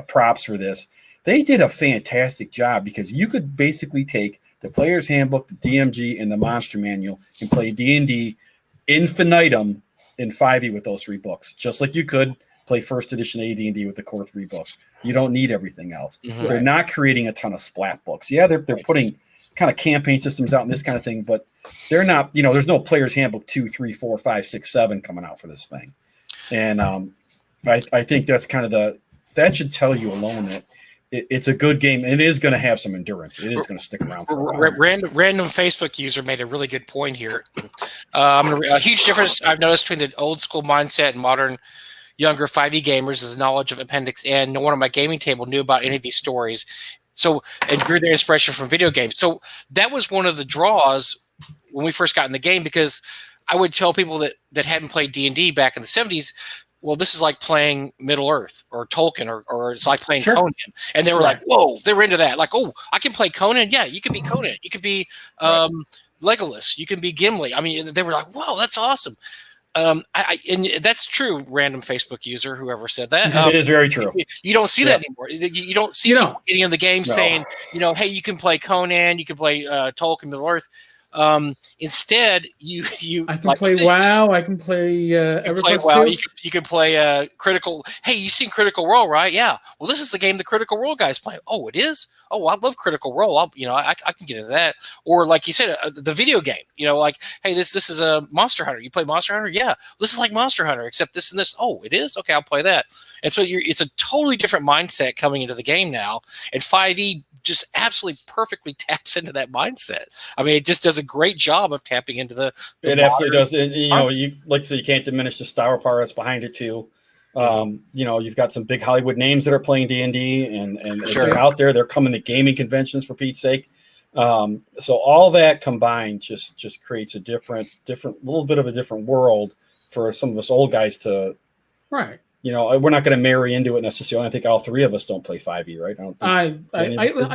props for this. They did a fantastic job because you could basically take the player's handbook, the DMG, and the monster manual and play D&D infinitum in 5e with those 3 books, just like you could play first edition AD&D with the core 3 books. You don't need everything else. Mm-hmm. They're not creating a ton of splat books. Yeah, they're putting kind of campaign systems out and this kind of thing, but they're not, there's no player's handbook 2, 3, 4, 5, 6, 7 coming out for this thing. And I think that's kind of that should tell you alone that it's a good game, and it is going to have some endurance. It is going to stick around for a while. Random Facebook user made a really good point here. A huge difference I've noticed between the old school mindset and modern younger 5e gamers is the knowledge of Appendix N. No one on my gaming table knew about any of these stories. So, and drew their inspiration from video games. So that was one of the draws when we first got in the game, because I would tell people that hadn't played D&D back in the 70s, well, this is like playing Middle Earth or Tolkien, or it's like playing Conan. And they were like, whoa, they were into that. Like, oh, I can play Conan. Yeah, you can be Conan. You can be Legolas. You can be Gimli. I mean, they were like, whoa, that's awesome. And that's true, random Facebook user, whoever said that. It is very true. You don't see that anymore. You don't see people getting in the game saying, hey, you can play Conan, you can play Tolkien, Middle Earth. Instead, I can play WoW. I can play WoW. You can play Critical. Hey, you seen Critical Role, right? Yeah. Well, this is the game the Critical Role guys play. Oh, it is. Oh, I love Critical Role. I can get into that. Or like you said, the video game. Like, hey, this is a Monster Hunter. You play Monster Hunter? Yeah. This is like Monster Hunter, except this and this. Oh, it is. Okay, I'll play that. And so it's a totally different mindset coming into the game now. And 5e just absolutely perfectly taps into that mindset. I mean, it just does a great job of tapping into the it absolutely does. And, you like to say, you can't diminish the star power that's behind it too. You've got some big Hollywood names that are playing D&D and they're out there. They're coming to gaming conventions, for Pete's sake. So all that combined just creates a different little bit of a different world for some of us old guys to. Right. We're not going to marry into it necessarily. I think all 3 of us don't play 5e, right?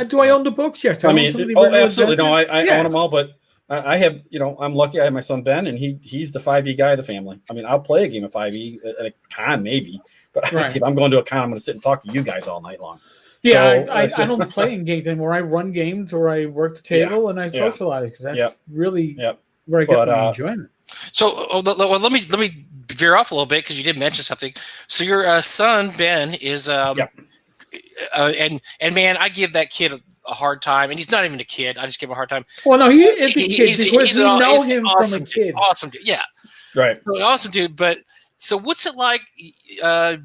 Do I own the books? Yes. Absolutely. No, I own them all, but I have, I'm lucky. I have my son Ben, and he's the 5e guy of the family. I mean, I'll play a game of 5e at a con maybe, but if I'm going to a con, I'm going to sit and talk to you guys all night long. Yeah, so, I don't play in games anymore. I run games, or I work the table and I socialize, because that's really where I get my enjoyment. So let me veer off a little bit, because you did mention something. So your son Ben is and man, I give that kid a hard time, and he's not even a kid. I just give him a hard time. Well, no, he is a kid, because we know him awesome from a kid. Awesome dude, yeah, right. So awesome dude. But so what's it like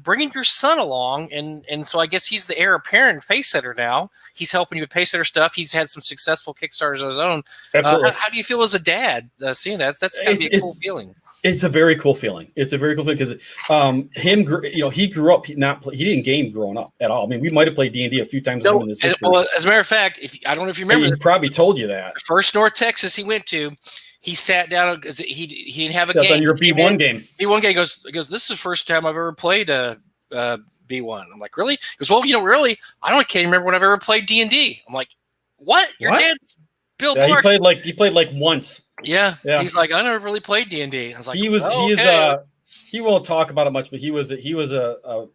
bringing your son along? And so I guess he's the heir apparent Pacesetter now. He's helping you with Pacesetter stuff. He's had some successful Kickstarters of his own. Absolutely. How do you feel as a dad seeing that? That's gotta be a cool feeling. It's a very cool feeling. It's a very cool feeling, because he grew up he didn't game growing up at all. I mean, we might have played D&D a few times. No, as a matter of fact, I don't know if you remember, he probably told you that. The first North Texas he went to, he sat down because he didn't have a game. On your B1 game. B1 game goes. This is the first time I've ever played a B1. I'm like, really? He goes, well, really, can't remember when I've ever played D&D. I'm like, what? Your dad's Bill Barsh. He played like once. Yeah. He's like, I never really played D&D. I was like, he won't talk about it much, but he was a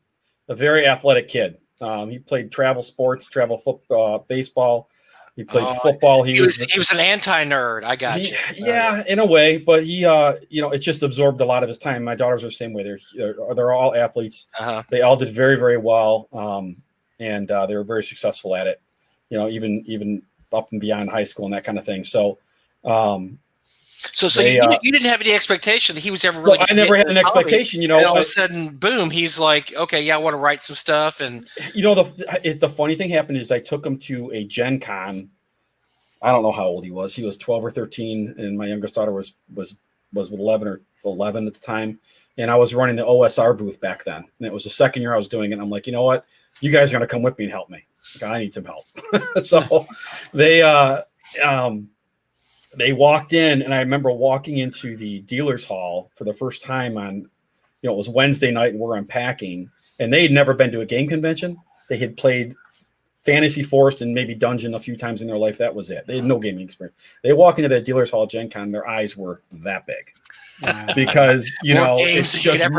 very athletic kid. He played travel sports, travel football, baseball. He played football. He was an anti-nerd. I got you. Yeah, in a way, but he, it just absorbed a lot of his time. My daughters are the same way. They're all athletes. They all did very, very well, and they were very successful at it. Even up and beyond high school and that kind of thing. So. So you didn't have any expectation that he was ever really. I never had an expectation, And all of a sudden, boom! He's like, okay, yeah, I want to write some stuff. And the funny thing happened is I took him to a Gen Con. I don't know how old he was. He was 12 or 13, and my youngest daughter was 11 or 11 at the time. And I was running the OSR booth back then. And it was the second year I was doing it. I'm like, you know what? You guys are going to come with me and help me. Like, I need some help. So they walked in, and I remember walking into the dealer's hall for the first time on, it was Wednesday night, and we're unpacking, and they had never been to a game convention. They had played Fantasy Forest and maybe Dungeon a few times in their life. That was it. They had no gaming experience. They walk into that dealer's hall Gen Con, their eyes were that big. Because it's just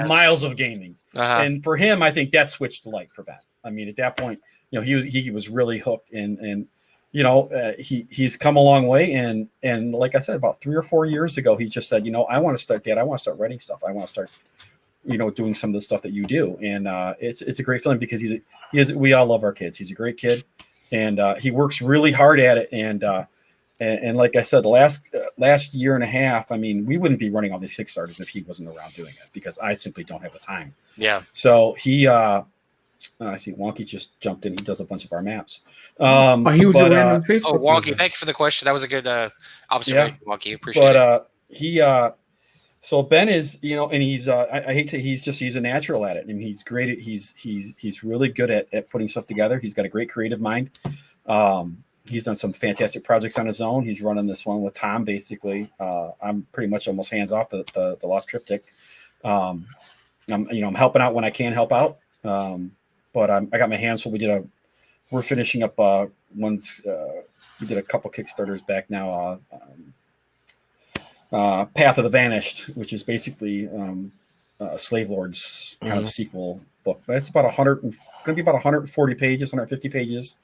miles of gaming. And for him, I think that switched to light for Ben. I mean, at that point, he was really hooked, and he's come a long way. And like I said, about 3 or 4 years ago, he just said, I want to start, Dad. I want to start writing stuff. I want to start, doing some of the stuff that you do. And it's a great feeling because we all love our kids. He's a great kid, and he works really hard at it. And like I said, the last year and a half, I mean, we wouldn't be running all these Kickstarters if he wasn't around doing it, because I simply don't have the time. Yeah. So he, I see Wonky just jumped in. He does a bunch of our maps. He was a random Facebook. Wonky, thank you for the question. That was a good observation, Wonky. Appreciate it. So Ben is, and he's, I hate to, he's a natural at it, and he's great at, he's really good at putting stuff together. He's got a great creative mind. He's done some fantastic projects on his own. He's running this one with Tom, basically. I'm pretty much almost hands off the Lost Triptych. I'm helping out when I can help out. But I got my hands full. We're finishing up we did a couple Kickstarters back now. Path of the Vanished, which is basically Slave Lords kind of sequel book. But it's about going to be about 140 pages, 150 pages.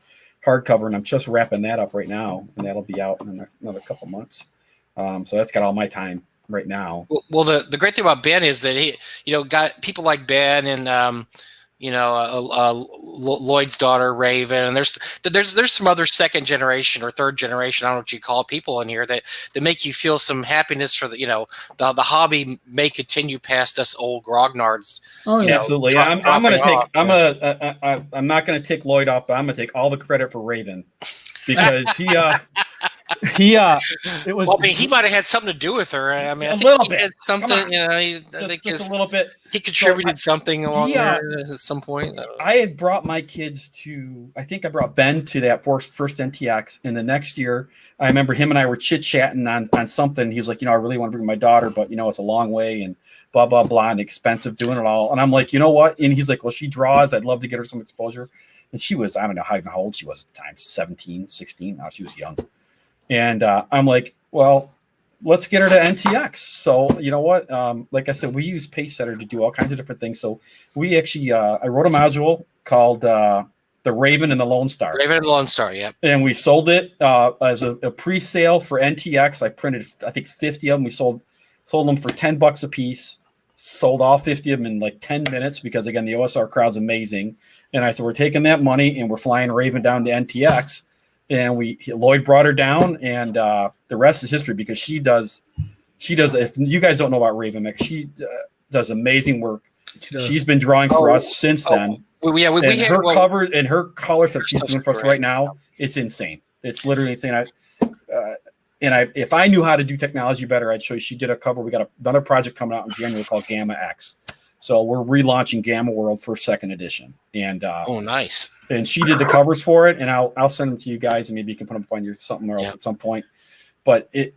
Hardcover, and I'm just wrapping that up right now, and that'll be out in the next another couple months. So that's got all my time right now. Well, the great thing about Ben is that he, got people like Ben and Lloyd's daughter Raven, and there's some other second generation or third generation, I don't know what you call it, people in here that make you feel some happiness for the hobby may continue past us old grognards. Oh yeah, absolutely. I'm not gonna take Lloyd off, but I'm gonna take all the credit for Raven, because he might have had something to do with her. I mean, a little bit. Something, a little bit. He contributed something along there at some point. I had brought my kids I think I brought Ben to that first NTX, and the next year, I remember him and I were chit-chatting on something. He's like, I really want to bring my daughter, but it's a long way and blah, blah, blah, and expensive doing it all. And I'm like, you know what? And he's like, well, she draws. I'd love to get her some exposure. And she was, I don't know how old she was at the time, 17, 16. No, she was young. And I'm like, well, let's get her to NTX. So you know what? Like I said, we use Pacesetter to do all kinds of different things. So we actually, I wrote a module called The Raven and the Lone Star. Raven and the Lone Star, yep. And we sold it as a pre-sale for NTX. I printed, I think, 50 of them. We sold them for $10 a piece. Sold all 50 of them in like 10 minutes because, again, the OSR crowd's amazing. And I said, we're taking that money and we're flying Raven down to NTX. And Lloyd brought her down, and the rest is history, because she does. If you guys don't know about Raven, she does amazing work. She's been drawing for us since then. Her cover and her colors that she's doing for us right now, it's insane. It's literally insane. If I knew how to do technology better, I'd show you. She did a cover. We got another project coming out in January called Gamma X. So we're relaunching Gamma World for 2nd edition. And nice. And she did the covers for it, and I'll send them to you guys, and maybe you can put them up on your something else at some point. But we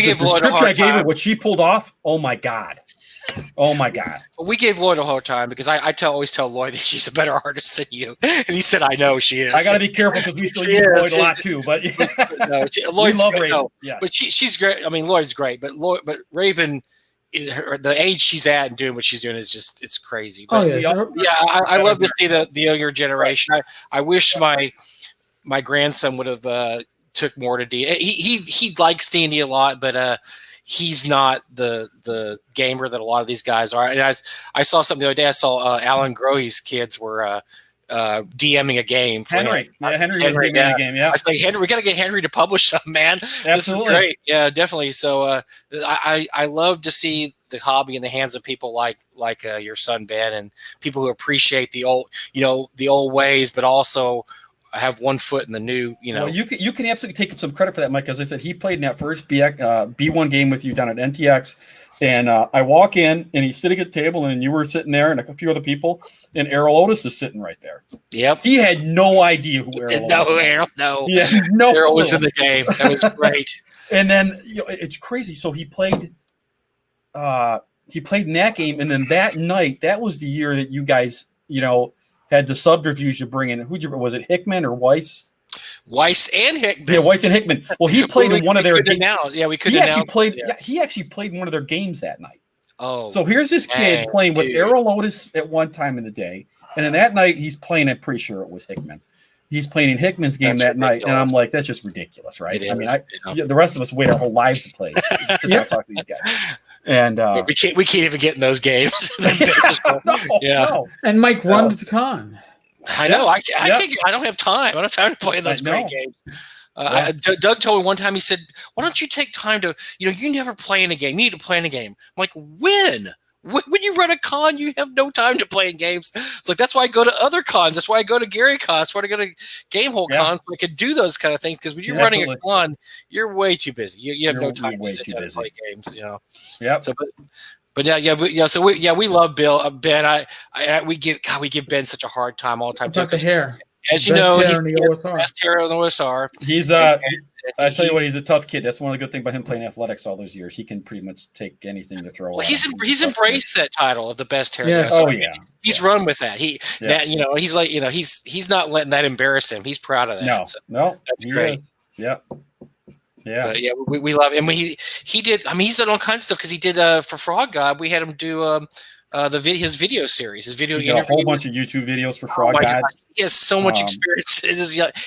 gave Lloyd a hard time. What she pulled off, oh my god. We gave Lloyd a hard time because I always tell Lloyd that she's a better artist than you, and he said, "I know she is." I got to be careful because we still use Lloyd a lot too. But Lloyd's great. Raven. No, yeah. But she's great. I mean, Lloyd's great, but Raven. The age she's at and doing what she's doing is just, it's crazy. But I love to see the younger generation. Right. I wish my grandson would have took more to D. He likes D&D a lot, but he's not the gamer that a lot of these guys are. And I saw something the other day. I saw Alan Grohe's kids were DMing a game for Henry. Henry was DMing a game. Yeah, I was like, Henry, we got to get Henry to publish something, man. Absolutely. This is great. Yeah, definitely. So I love to see the hobby in the hands of people like your son Ben, and people who appreciate the old ways, but also have one foot in the new. Well, you can absolutely take some credit for that, Mike. As I said, he played in that first B1 game with you down at NTX. And I walk in, and he's sitting at the table, and you were sitting there, and a few other people, and Errol Otis is sitting right there. Yep. He had no idea who Errol was. No. Yeah, no. Errol was in the game. That was great. And then it's crazy. So he played in that game, and then that night, that was the year that you guys, had the subterfuge to bring in was it Hickman or Weiss? Weiss and Hickman. Yeah, Weiss and Hickman. Well, he played in one of their games. Yeah, we could. He actually played. Yes. He actually played in one of their games that night. Oh, so here's this kid playing with Errol Otis at one time in the day, and then that night he's playing. I'm pretty sure it was Hickman. He's playing in Hickman's game that night, and I'm like, that's just ridiculous, right? I mean, the rest of us wait our whole lives to play. To talk to these guys. And we can't even get in those games. No. And Mike runs the con. I know. I can't. I don't have time. I don't have time to play in those great games. Doug told me one time. He said, "Why don't you take time to? You never play in a game. You need to play in a game." I'm like, when? When you run a con, you have no time to play in games. It's like that's why I go to other cons. That's why I go to Gary cons. That's why I go to Gamehole cons. So I could do those kind of things because when you're running a con, you're way too busy. You have no time to sit down and play games. Yeah. So, but So we love Bill. Ben, we give Ben such a hard time all the time. About the hair. As you know, he's the best hair in the OSR. He's I tell you what, he's a tough kid. That's one of the good things about him playing athletics all those years. He can pretty much take anything to throw. Well, he's embraced that title of the best hair. Yeah. Oh yeah. He's run with that. He's like he's not letting that embarrass him. He's proud of that. No, that's great. Yeah. Yeah. But we love him. He did. I mean, he's done all kinds of stuff because he did for Frog God. We had him do his video series, his video. He got a whole bunch of YouTube videos for Frog God. He has so much experience.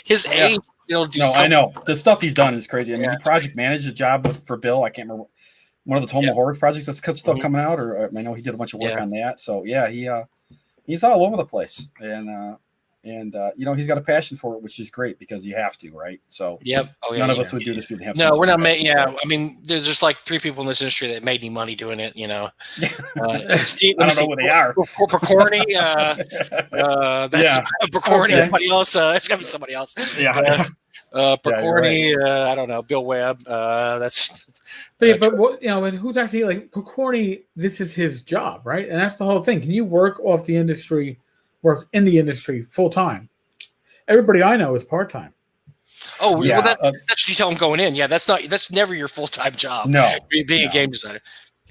His age. I know the stuff he's done is crazy. I mean, he project managed a job for Bill. I can't remember one of the Tomo Horrors projects that's still coming out, or I know he did a bunch of work on that. So he's all over the place, and he's got a passion for it, which is great because you have to, right? So none of us would do this if we didn't have. No, we're not making. Yeah, I mean, there's just like 3 people in this industry that made any money doing it. Steve, I don't know what they are. Picorni, that's Picorni. Somebody else. It's got to be somebody else. Yeah. Picorni. Right. I don't know. Bill Webb. That's. But who's actually like Picorni? This is his job, right? And that's the whole thing. Can you work off the industry? Work in the industry full time. Everybody I know is part time. Oh, yeah. Well, that's what you tell them going in. Yeah, that's never your full time job. No, being a game designer.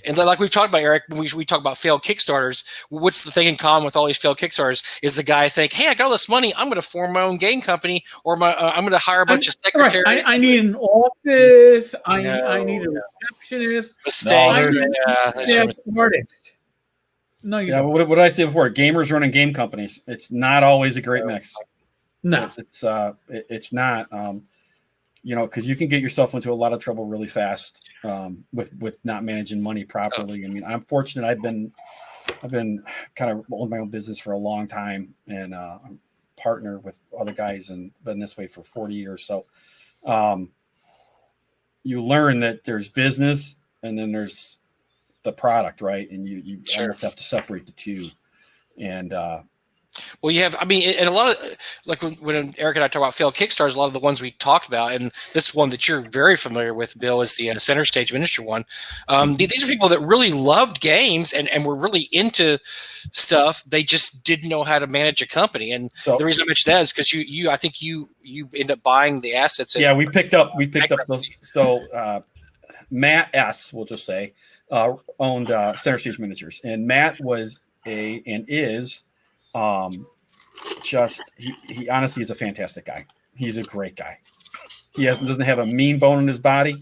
And like we've talked about, Eric, when we talk about failed Kickstarters, what's the thing in common with all these failed Kickstarters is the guy think, hey, I got all this money, I'm going to form my own game company, or I'm going to hire a bunch of secretaries. Right. I need an office. I need a receptionist. Artist. No, you don't. What did I say before? Gamers running game companies. It's not always a great mix. No, it's not. Because you can get yourself into a lot of trouble really fast with not managing money properly. I mean, I'm fortunate. I've been kind of owned my own business for a long time, and I'm partner with other guys and been this way for 40 years. So you learn that there's business and then there's the product, right? And you have to separate the two. And well, you have, I mean, and a lot of, like when Eric and I talk about failed Kickstarters, a lot of the ones we talked about, and this one that you're very familiar with, Bill, is the Center Stage Miniature one. These are people that really loved games and were really into stuff. They just didn't know how to manage a company. And so, the reason I mentioned that is because I think you end up buying the assets. Yeah, we picked up those. So Matt S., we'll just say, owned Center Stage Miniatures, and Matt was and is he honestly is a fantastic guy. He's a great guy. He doesn't have a mean bone in his body,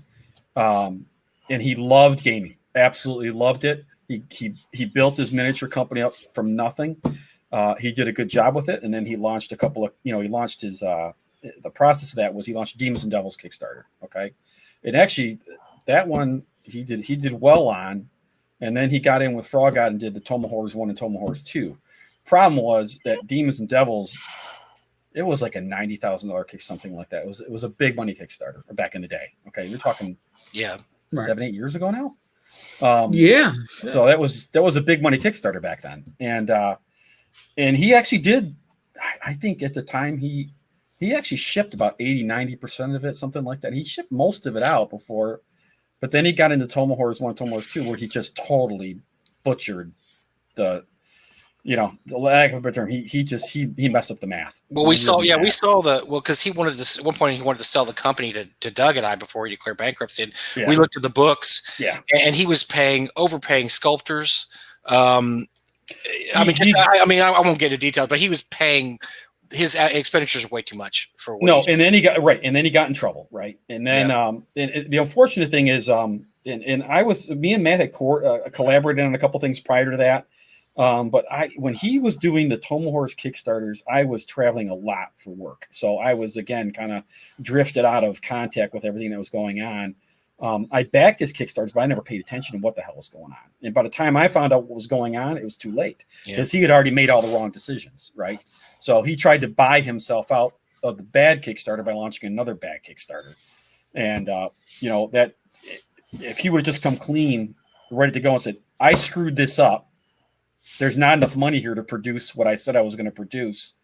and he loved gaming. Absolutely loved it. He built his miniature company up from nothing. He did a good job with it, and then he launched a couple of he launched his the process of that was he launched Demons and Devils Kickstarter. Okay, and actually that one he did well on, and then he got in with Frog God and did the Tomo Horrors 1 and Tomo Horrors 2. Problem was that Demons and Devils, it was like a $90,000 kick, something like that. It was a big money Kickstarter back in the day. Okay, you're talking 7-8 years ago now. Sure. So that was a big money Kickstarter back then, and he actually did. I think at the time he actually shipped about 80-90% of it, something like that. He shipped most of it out before, but then he got into Tomo Horrors 1, Tomo Horrors 2, where he just totally butchered the lack of a better term, he messed up the math. Well, we saw because he wanted to, at one point he wanted to sell the company to Doug and I before he declared bankruptcy. And we looked at the books, and he was overpaying sculptors. I won't get into details, but he was paying his expenditures way too much for what and then he got in trouble, right? And then and the unfortunate thing is me and Matt had collaborated on a couple things prior to that. But when he was doing the Tomahorse Kickstarters, I was traveling a lot for work. So I was, again, kind of drifted out of contact with everything that was going on. I backed his Kickstarters, but I never paid attention to what the hell was going on. And by the time I found out what was going on, it was too late because he had already made all the wrong decisions, right? So he tried to buy himself out of the bad Kickstarter by launching another bad Kickstarter. And, that if he would have just come clean, ready to go and said, I screwed this up. There's not enough money here to produce what I said I was going to produce.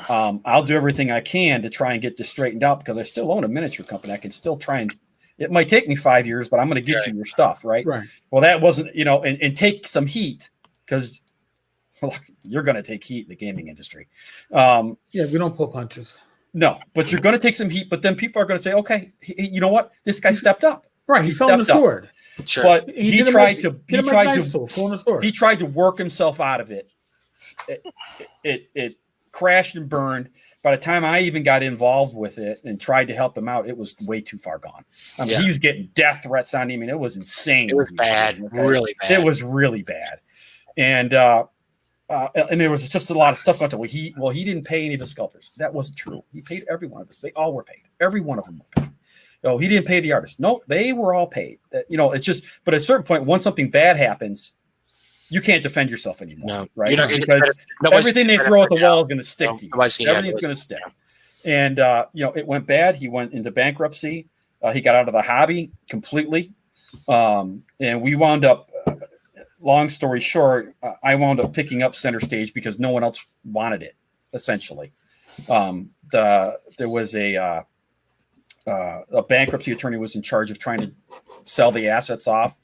I'll do everything I can to try and get this straightened out because I still own a miniature company. I can still try and it might take me 5 years, but I'm going to get you your stuff. Right. Well, that wasn't, and take some heat because you're going to take heat in the gaming industry. We don't pull punches. No, but you're going to take some heat, but then people are going to say, okay, you know what? This guy stepped up. Right. He fell on the sword. Sure. But he tried to work himself out of it. It crashed and burned. By the time I even got involved with it and tried to help him out, it was way too far gone. He was getting death threats on him. It was insane. It was bad, really bad. It was really bad. And there was just a lot of stuff going on. He didn't pay any of the sculptors. That wasn't true. He paid every one of us. They all were paid. Every one of them were paid. He didn't pay the artists. No, they were all paid. It's just, but at a certain point, once something bad happens, you can't defend yourself anymore, right? Because everything they throw at the wall is going to stick to you. Everything's going to stick. And, it went bad. He went into bankruptcy. He got out of the hobby completely. And we wound up, long story short, I wound up picking up Center Stage because no one else wanted it, essentially. There was a bankruptcy attorney was in charge of trying to sell the assets off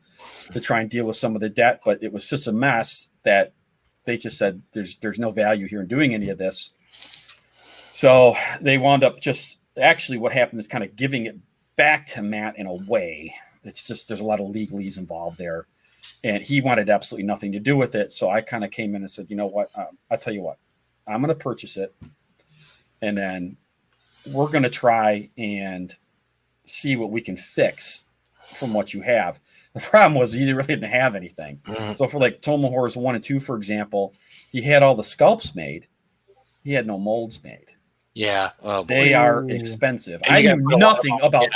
to try and deal with some of the debt, but it was just a mess that they just said there's no value here in doing any of this. So they wound up what happened is kind of giving it back to Matt in a way. It's just there's a lot of legalese involved there, and he wanted absolutely nothing to do with it. So I kind of came in and said, you know what, I'll tell you what, I'm going to purchase it, and then we're going to try and see what we can fix from what you have. The problem was you really didn't have anything. Mm-hmm. So for like Tomahorse 1 and 2, for example, he had all the sculpts made. He had no molds made. Yeah. They are expensive. I knew nothing about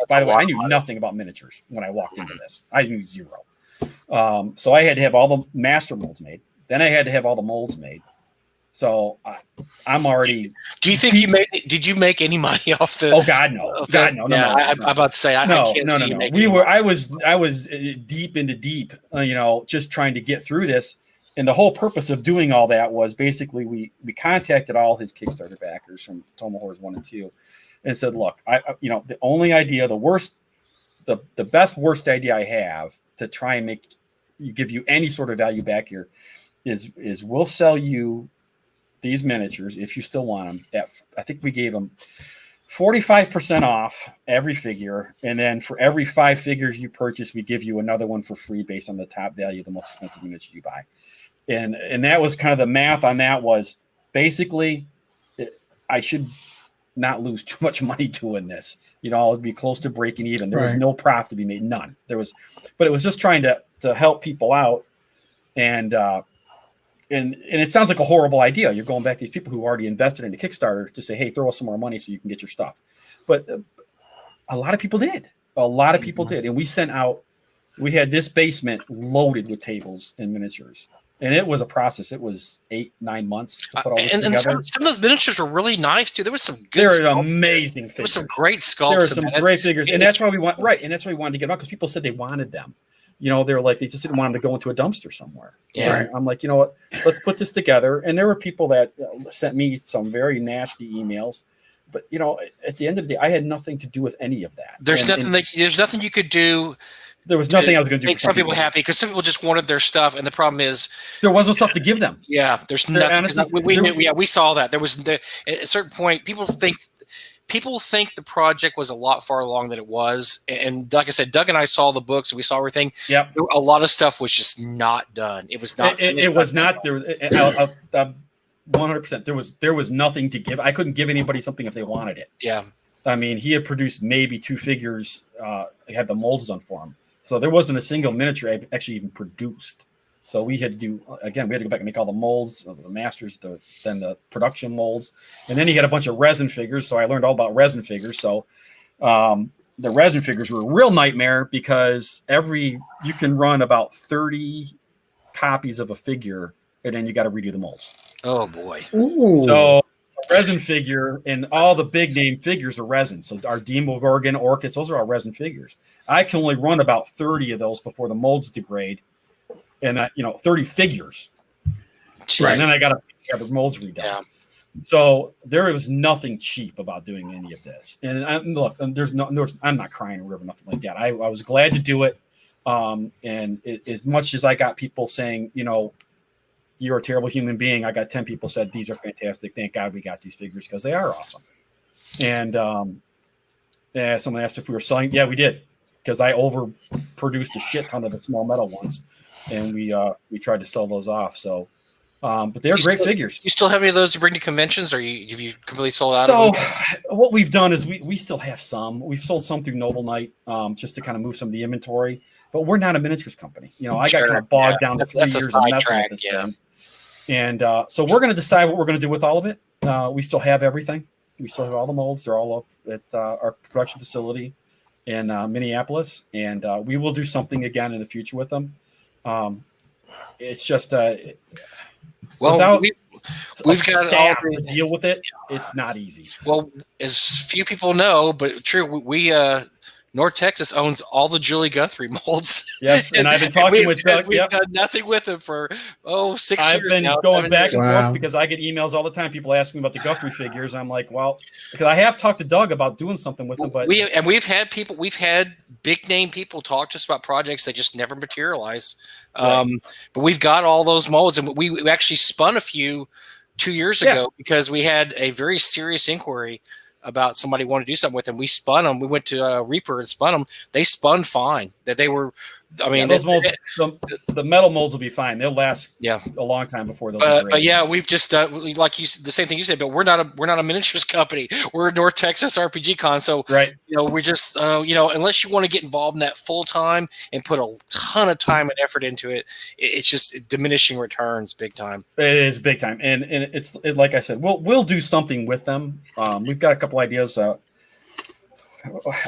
by the way, I knew nothing about miniatures when I walked into this. I knew zero. So I had to have all the master molds made. Then I had to have all the molds made. So I'm already. Do you think did you make any money off the? Oh God, no! No. I'm about to say I can't see you making. I was deep into deep. Just trying to get through this, and the whole purpose of doing all that was basically we contacted all his Kickstarter backers from Tomahorse 1 and 2, and said, look, the only idea, the best worst idea I have to try and give you any sort of value back here is we'll sell you these miniatures if you still want them. I think we gave them 45% off every figure, and then for every 5 figures you purchase, we give you another one for free based on the top value of the most expensive miniature you buy. And that was kind of the math on that was basically I should not lose too much money doing this. I'd be close to breaking even. There was no profit to be made, none. But it was just trying to help people out, and it sounds like a horrible idea. You're going back to these people who already invested into Kickstarter to say, hey, throw us some more money so you can get your stuff. But a lot of people did. And we sent out, we had this basement loaded with tables and miniatures. And it was a process. It was 8-9 months to put all this together. And some of those miniatures were really nice too. There was some good. There were amazing figures. There was some great sculpts. There were some great figures, and that's why we want And that's why we wanted to get them out because people said they wanted them. They were like they just didn't want them to go into a dumpster somewhere. Yeah. And I'm like, you know what? Let's put this together. And there were people that sent me some very nasty emails. But at the end of the day, I had nothing to do with any of that. There's nothing you could do. There was nothing I was going to do. Make some people happy because some people just wanted their stuff, and the problem is there wasn't stuff to give them. Yeah, there's nothing. Honestly, we saw that. There was at a certain point. People think people think the project was a lot far along than it was. And like I said, Doug and I saw the books and we saw everything. Yep. A lot of stuff was just not done. It was not. It was not there. 100%. There was nothing to give. I couldn't give anybody something if they wanted it. Yeah. I mean, he had produced maybe 2 figures. He had the molds done for him. So there wasn't a single miniature I actually even produced. So we had to do, again, we had to go back and make all the molds, the masters, then the production molds. And then he had a bunch of resin figures. So I learned all about resin figures. So the resin figures were a real nightmare because you can run about 30 copies of a figure and then you got to redo the molds. Oh, boy. Ooh. So resin figure and all the big name figures are resin. So our Demogorgon, Orcus, those are all resin figures. I can only run about 30 of those before the molds degrade. And 30 figures. Right. And then I got to have the molds redone. Yeah. So there was nothing cheap about doing any of this. And I'm not crying a river, nothing like that. I was glad to do it. As much as I got people saying, you're a terrible human being, I got 10 people said, these are fantastic. Thank God we got these figures because they are awesome. And someone asked if we were selling. Yeah, we did. Because I overproduced a shit ton of the small metal ones. And we tried to sell those off. So, but they're great figures. You still have any of those to bring to conventions, or have you completely sold out of them? So what we've done is we still have some. We've sold some through Noble Knight just to kind of move some of the inventory. But we're not a miniatures company. I got kind of bogged down to 3 years of messing with this thing. And so we're going to decide what we're going to do with all of it. We still have everything. We still have all the molds. They're all up at our production facility in Minneapolis. And we will do something again in the future with them. It's just we've got staff to deal with it. It's not easy. Well, as few people know, but true, we North Texas owns all the Julie Guthrie molds. Yes, and I've been talking with Doug. We've done nothing with them for 6 years. I've been now, going back and years. forth because I get emails all the time. People ask me about the Guthrie figures. I'm like, well, because I have talked to Doug about doing something with them, but we've had big name people talk to us about projects that just never materialize. Right. But we've got all those molds, and we actually spun a few 2 years ago because we had a very serious inquiry about somebody wanting to do something with them. We spun them. We went to Reaper and spun them. They spun fine. That they were. I mean, those molds, the metal molds will be fine. They'll last a long time before they'll. But yeah, we've just like you the same thing you said. But we're not a miniatures company. We're a North Texas RPG Con. So right, we just unless you want to get involved in that full time and put a ton of time and effort into it, it's just diminishing returns big time. It is big time, and it's like I said, we'll do something with them. We've got a couple ideas.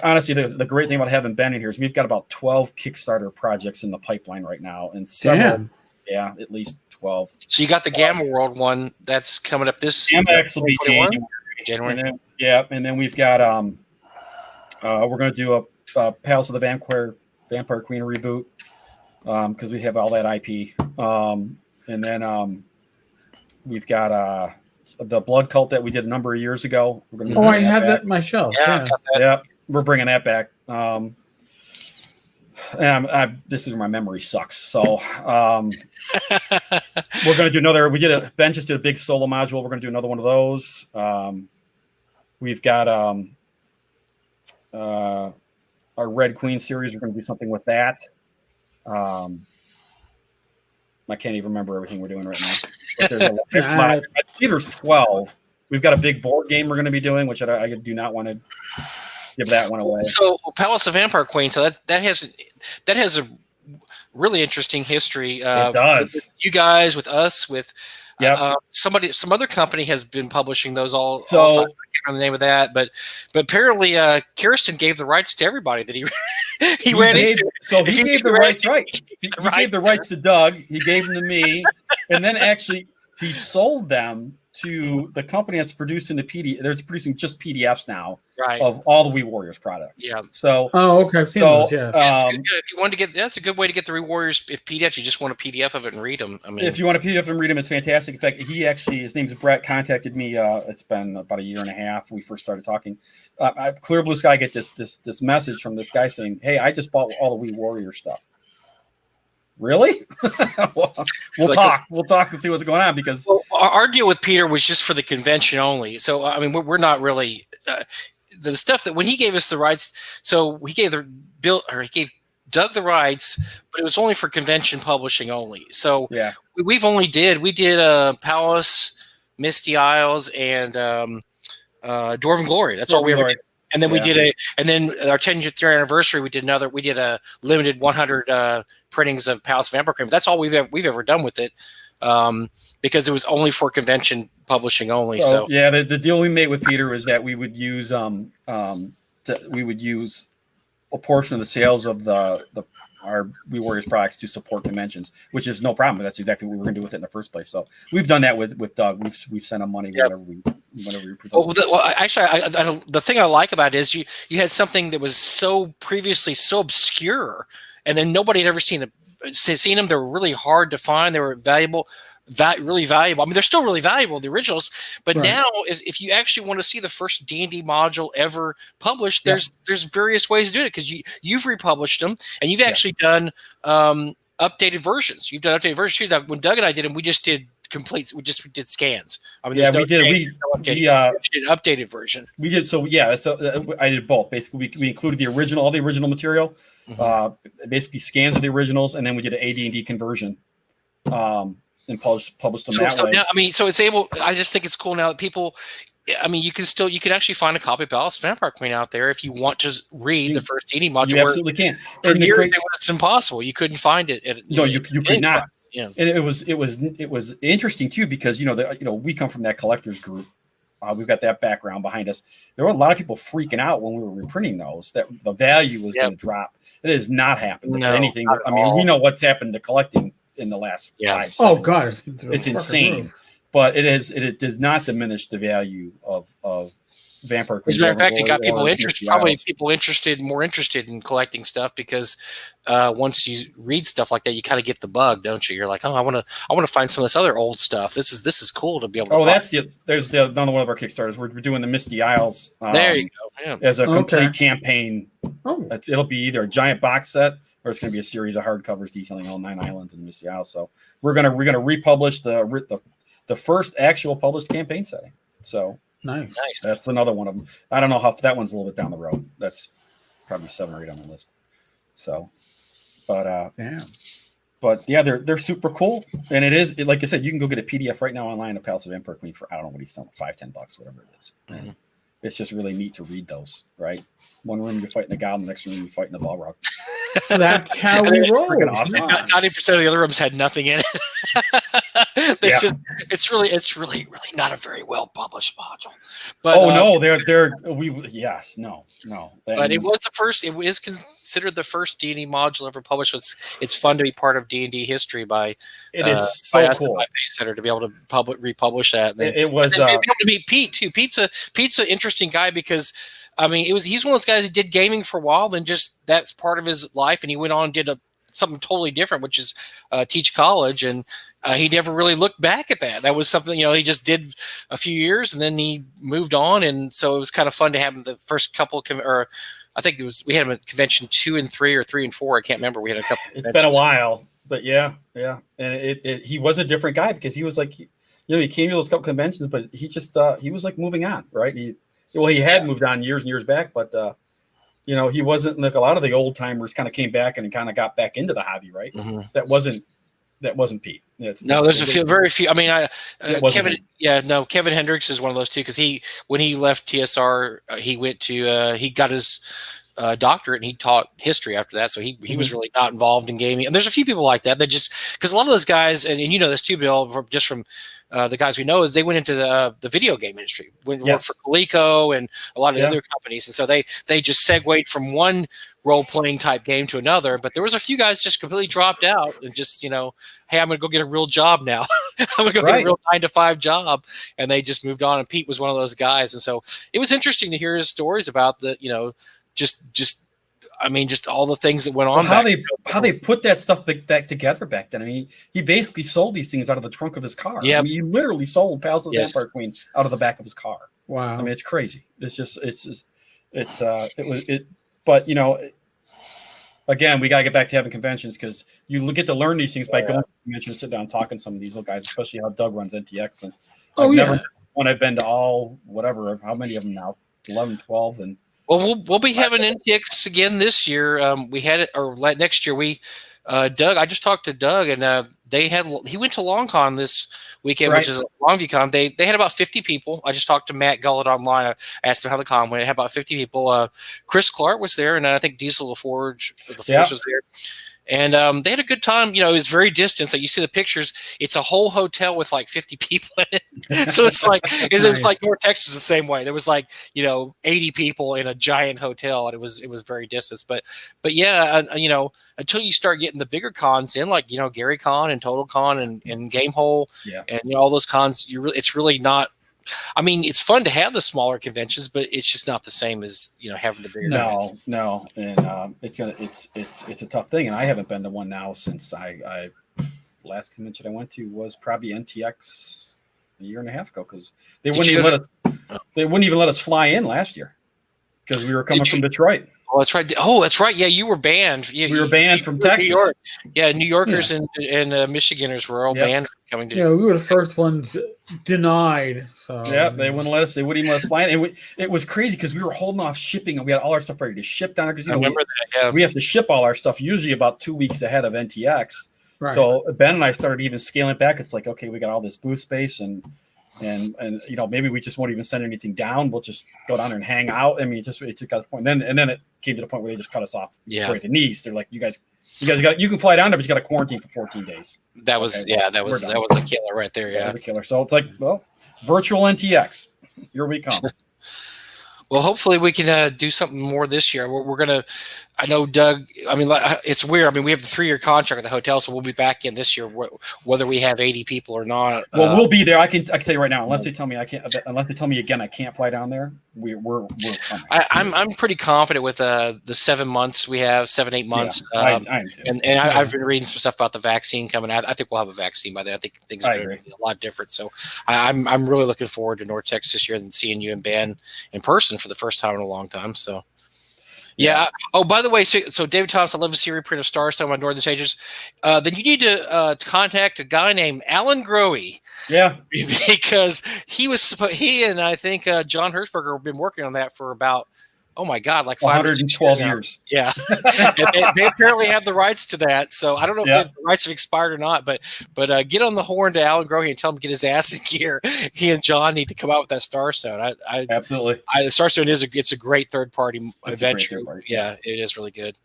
Honestly, the great thing about having Ben in here is we've got about 12 Kickstarter projects in the pipeline right now, and several, at least 12. So you got the Gamma World one that's coming up this. Gamma X will be January. And then we've got we're going to do a Palace of the Vampire Queen reboot because we have all that IP, and then we've got the Blood Cult that we did a number of years ago. We're going to I have that in my shelf. Yeah, we're bringing that back. This is where my memory sucks. So we're going to do another. Ben just did a big solo module. We're going to do another one of those. We've got our Red Queen series. We're going to do something with that. I can't even remember everything we're doing right now. I believe there's 12. We've got a big board game we're going to be doing, which I do not want to give that one away. So Palace of Vampire Queen. So that has a really interesting history. It does. With you guys, with us, with some other company has been publishing those all. So I can't remember the name of that, but apparently Kirsten gave the rights to everybody that he ran into. So he gave the rights right. He gave the rights to Doug. He gave them to me, and then actually he sold them to the company that's producing the PDF. They're producing just PDFs now of all the We Warriors products. Yeah. So okay, I've seen those. Yeah. If you want to that's a good way to get the We Warriors. If PDFs, you just want a PDF of it and read them. I mean, if you want a PDF and read them, it's fantastic. In fact, his name's Brett. Contacted me. It's been about a year and a half. We first started talking. Clear Blue Sky get this message from this guy saying, "Hey, I just bought all the We Warrior stuff." really? We'll talk. We'll talk and see what's going on because our deal with Peter was just for the convention only. So I mean, we're not really the stuff that when he gave us the rights. So he gave he gave Doug the rights, but it was only for convention publishing only. So yeah, we did Palace, Misty Isles, and Dwarven Glory. That's all we ever did. And then we did our 10th year anniversary. We did a limited 100 printings of Palace Vampire Cream. That's all we've ever done with it, because it was only for convention publishing only. So yeah, the deal we made with Peter was that we would use a portion of the sales of our We Warriors products to support conventions, which is no problem. That's exactly what we were going to do with it in the first place. So we've done that with Doug. We've sent him money whenever we present. Actually, the thing I like about it is you had something that was previously so obscure, and then nobody had ever seen them. They were really hard to find. They were really valuable. I mean, they're still really valuable, the originals. But now, if you actually want to see the first D&D module ever published, there's various ways to do it because you've republished them and you've actually done updated versions. You've done updated versions too. When Doug and I did them, we just did complete. We did scans. I mean, we did an updated version. We did so. I did both. Basically, we included all the original material, basically scans of the originals, and then we did an AD&D conversion. And published them that way. Now, I mean, so it's able. I just think it's cool now that people. I mean, you can actually find a copy of Palace Vampire Queen out there if you want to read the first D&D module. You absolutely can. For years, it was impossible. You couldn't find it. You could not. Yeah. And it was interesting too because we come from that collectors group. We've got that background behind us. There were a lot of people freaking out when we were reprinting those that the value was going to drop. It has not happened. Anything. I mean, we know what's happened to collecting in the last 5 seconds. Oh God, it's insane. But it does not diminish the value of Vampire Queen. As a matter of fact, it got people interested. Probably people more interested in collecting stuff because once you read stuff like that, you kind of get the bug, don't you? You're like, oh, I want to find some of this other old stuff. This is cool to be able to. There's another one of our Kickstarters. We're doing the Misty Isles. There you go. As a complete campaign. It'll be either a giant box set or it's going to be a series of hardcovers detailing all 9 islands in the Misty Isles. So we're gonna republish the first actual published campaign setting. So nice. That's another one of them. I don't know how that one's a little bit down the road. That's probably 7 or 8 on the list. So, but they're super cool, and it is like I said, you can go get a PDF right now online of Palace of Vampire Queen for I don't know what he's selling, $5-10, whatever it is. Mm-hmm. It's just really neat to read those. Right, one room you're fighting a goblin, next room you're fighting a Balrog. That's how we roll. Awesome. 90% of the other rooms had nothing in it. It's really not a very well published module. But But it was the first. It is considered the first D&D module ever published. It's fun to be part of D&D history by. It is so cool. By Pacesetter to be able to republish that. It was be able to meet Pete too. Pete's an interesting guy because. I mean, he's one of those guys who did gaming for a while, then just that's part of his life, and he went on and did something totally different, which is teach college, and he never really looked back at that. That was something he just did a few years, and then he moved on, and so it was kind of fun to have him the first couple or I think we had him at convention 2 and 3 or 3 and 4. I can't remember. We had a couple. It's been a while, but yeah, and he was a different guy because he was like, he came to those couple conventions, but he just he was like moving on, right? He had moved on years and years back, but he wasn't like a lot of the old timers kind of came back and kind of got back into the hobby, right? Mm-hmm. That wasn't Pete. There's very few. I mean, Kevin Hendricks is one of those too because when he left TSR, he went to he got his doctorate and he taught history after that, so he was really not involved in gaming. And there's a few people like that just because a lot of those guys, and you know this too, Bill, from the guys we know, is they went into the video game industry, worked for Coleco and a lot of other companies, and so they just segued from one role-playing type game to another. But there was a few guys just completely dropped out and just hey, I'm going to go get a real job now. I'm going to go get a real 9-to-5 job, and they just moved on. And Pete was one of those guys, and so it was interesting to hear his stories about just all the things that went on. How they put that stuff back together back then. I mean, he basically sold these things out of the trunk of his car. Yeah, I mean, he literally sold Palace of the Vampire Queen out of the back of his car. Wow. I mean, it's crazy. But again, we got to get back to having conventions because you get to learn these things by going to conventions, sit down, talking to some of these little guys, especially how Doug runs NTX. And when I've been to all, whatever, how many of them now? 11, 12. And well, we'll be having NTX again this year. We had it, or next year. Doug, I just talked to Doug, and he went to LongCon this weekend, which is LongviewCon. They had about 50 people. I just talked to Matt Gullett online. I asked him how the con went. It had about 50 people. Chris Clark was there, and I think Diesel LaForge was there. And they had a good time. It was very distant. So you see the pictures. It's a whole hotel with like 50 people in it. So it's like it was like North Texas was the same way. There was like 80 people in a giant hotel, and it was very distant. But yeah, until you start getting the bigger cons in, like Gary Con and Total Con and Gamehole, and all those cons, it's really not. I mean, it's fun to have the smaller conventions, but it's just not the same as having the bigger. No, and it's a tough thing. And I haven't been to one now since I last convention I went to was probably NTX a year and a half ago because they wouldn't even let us fly in last year because we were coming from Detroit. Oh, that's right. Oh, that's right. Yeah, you were banned. Yeah, we were banned from Texas. New York. Yeah, New Yorkers and Michiganders were all banned from coming to. Yeah, we were the first ones denied. So they wouldn't let us. They wouldn't even let us fly in. It was crazy because we were holding off shipping, and we had all our stuff ready to ship down there because we have to ship all our stuff usually about 2 weeks ahead of NTX. Right. So Ben and I started even scaling back. It's like, okay, we got all this booth space and maybe we just won't even send anything down. We'll just go down there and hang out. I mean, it just got to the point. And then it came to the point where they just cut us off right at the knees. They're like, you guys you can fly down there, but you got to quarantine for 14 days. That was a killer right there. Yeah, that was a killer. So it's like, well, virtual NTX. Here we come. Well, hopefully we can do something more this year. We're gonna. I know Doug. I mean, it's weird. I mean, we have the 3-year contract at the hotel, so we'll be back in this year, whether we have 80 people or not. Well, we'll be there. I can tell you right now. Unless they tell me I can't. Unless they tell me again I can't fly down there. We're coming. I'm pretty confident with the 7 months we have, 7-8 months. I am too. I've been reading some stuff about the vaccine coming out. I think we'll have a vaccine by then. I think things are going to be a lot different. So I'm really looking forward to North Texas this year and seeing you and Ben in person for the first time in a long time. So. Yeah. Oh, by the way, so David Thompson, I love to see a reprint of Starstone on Northern Stages. Then you need to contact a guy named Alan Grohe. Yeah. Because he and I think John Hertzberger have been working on that for about, oh my God, like 512 years. Yeah. they apparently have the rights to that. So I don't know if the rights have expired or not, but get on the horn to Alan Grohe and tell him to get his ass in gear. He and John need to come out with that Starstone. Absolutely. Starstone it's a great third party adventure. Yeah, it is really good.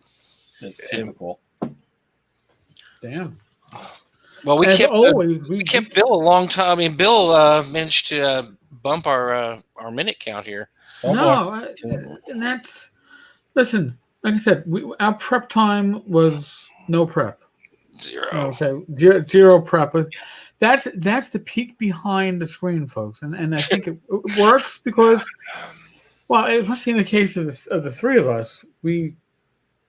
It's super cool. Damn. Well, we kept Bill a long time. I mean, Bill managed to bump our minute count here. And that's listen. Like I said, our prep time was no prep. Zero. Okay, zero prep. That's the peek behind the screen, folks, and I think it works because, well, especially in the case of the three of us, we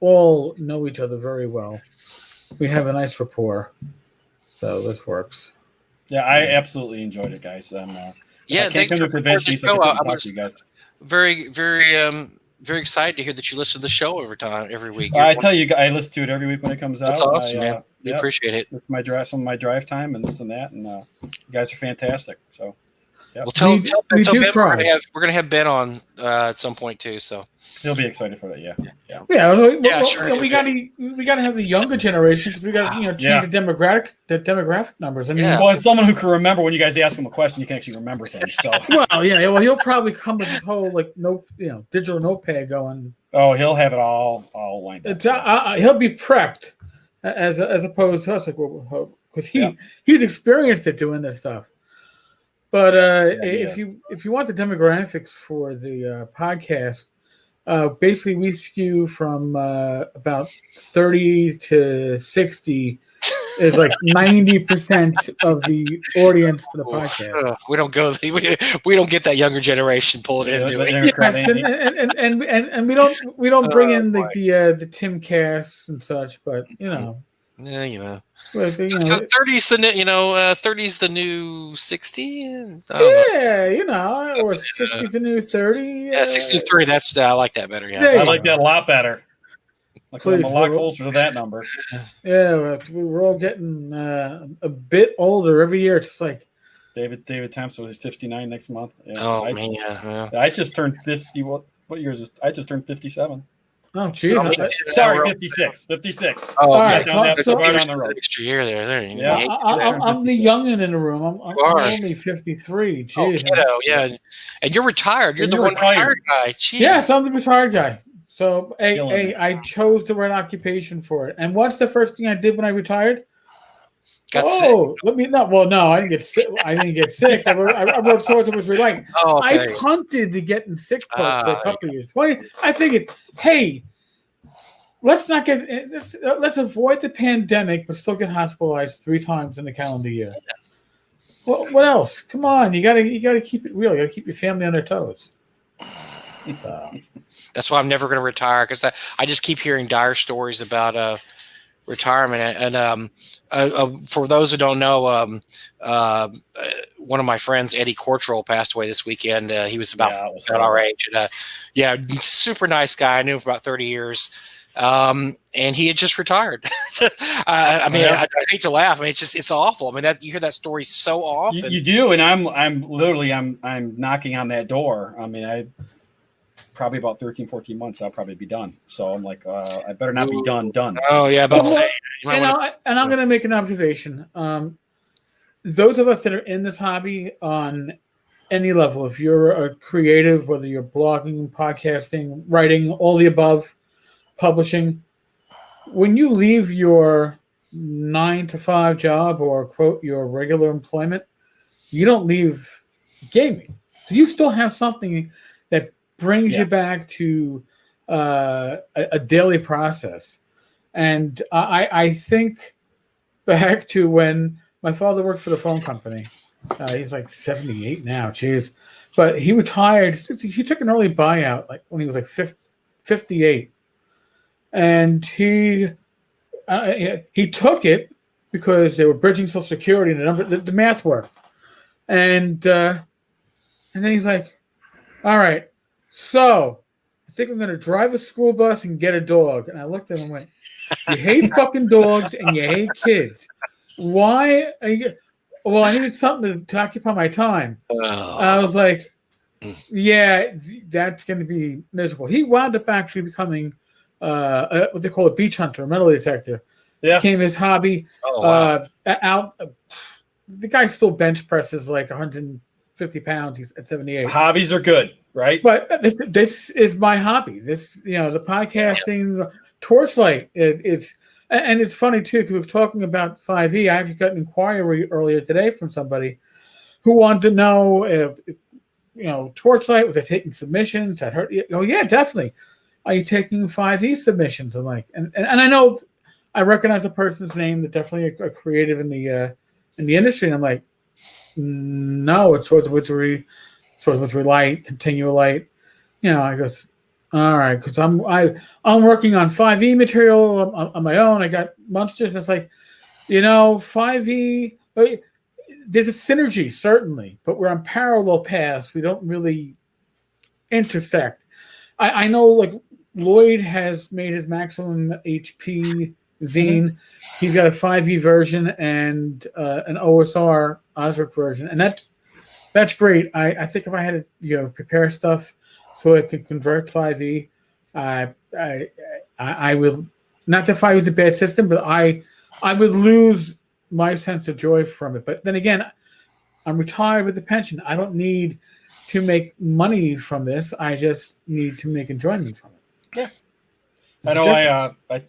all know each other very well. We have a nice rapport, so this works. Yeah, I absolutely enjoyed it, guys. Thanks for convention. Talk to you guys. Very, very, very excited to hear that you listen to the show every week. I tell you, I listen to it every week when it comes out. That's awesome, man. We appreciate it. It's some of my drive time and this and that, and you guys are fantastic. So, well, tell Ben we're gonna have Ben on at some point too. So he'll be excited for that. Sure. We gotta have the younger generation because we got change the demographic numbers. I mean, well, as someone who can remember when you guys ask him a question, you can actually remember things. So he'll probably come with this whole digital notepad going. Oh, he'll have it all lined up. He'll be prepped as opposed to us, because he's experienced it doing this stuff. But if you want the demographics for the podcast, basically we skew from about 30 to 60 is like 90% of the audience for the podcast. We don't go. We don't get that younger generation pulled into it. Yes, and we don't bring in the Tim Cass and such, but Yeah, Well, 30's the new 60. Or 60's the new 30. Yeah, 63. I like that better. Yeah, I like that a lot better. Like Please, I'm a lot closer to that number. Yeah, we're all getting a bit older every year. It's like David Thompson is 59 next month. Yeah. Man, yeah. I just turned 50. What year is this? I just turned 57. Oh, geez. Sorry, 56. 56. Oh, All okay. right, so right on the road. Extra year there. Yeah. I'm the youngin' in the room. I'm only 53. Jeez. Oh, kiddo, yeah. And you're retired. You're the one retired guy. Jeez. Yes, I'm the retired guy. So, I chose the right occupation for it. And what's the first thing I did when I retired? Sick. Let me not. Well, no, I didn't get sick. I wrote Swords of Which Light. Oh, okay. I punted the getting sick part for a couple of years. I figured, hey, let's avoid the pandemic, but still get hospitalized 3 times in the calendar year. Well, what else? Come on, you gotta keep it real. You gotta keep your family on their toes. So. That's why I'm never going to retire, because I just keep hearing dire stories about retirement. And for those who don't know, one of my friends, Eddie Cortrell, passed away this weekend. He was about our age. And, super nice guy. I knew him for about 30 years. And he had just retired. I hate to laugh. I mean, it's awful. I mean, you hear that story so often. You do, and I'm literally knocking on that door. I mean, probably about 13, 14 months, I'll probably be done. So I'm like, I better not be done. Oh yeah, but I'm going to make an observation. Those of us that are in this hobby on any level, if you're a creative, whether you're blogging, podcasting, writing, all the above, publishing, when you leave your 9-to-5 job or quote your regular employment, you don't leave gaming. So you still have something that brings you back to a daily process. And I think back to when my father worked for the phone company. He's like 78 now, geez. But he retired. He took an early buyout like when he was like 58. And he took it because they were bridging Social Security and the math worked. And then he's like, all right, so I think I'm going to drive a school bus and get a dog. And I looked at him and went, you hate fucking dogs and you hate kids. Why are you? Well, I needed something to occupy my time. I was like, yeah, that's going to be miserable. He wound up actually becoming what they call a beach hunter, a metal detector. Yeah. Became his hobby. Oh, wow. The guy still bench presses like 150 pounds. He's at 78. Hobbies are good, right? But this is my hobby. This, the podcasting, Torchlight. It's funny too, because we were talking about 5e. I actually got an inquiry earlier today from somebody who wanted to know if, Torchlight, was they taking submissions? That hurt. Oh yeah, definitely. Are you taking 5e submissions? I'm like, and I know, I recognize the person's name. They're definitely a creative in the industry. And I'm like, no, it's Swords of Wizardry Light, Continual Light. I goes, all right, because I'm working on 5e material on my own. I got monsters. And it's like, 5e. There's a synergy certainly, but we're on parallel paths. We don't really intersect. I know, like Lloyd has made his maximum HP zine. He's got a 5e version and an OSR Osric version, and that's great. I think if I had to prepare stuff so I could convert 5e, I would, not that 5e is a bad system, but I would lose my sense of joy from it. But then again, I'm retired with the pension. I don't need to make money from this. I just need to make enjoyment from it. Yeah. I know I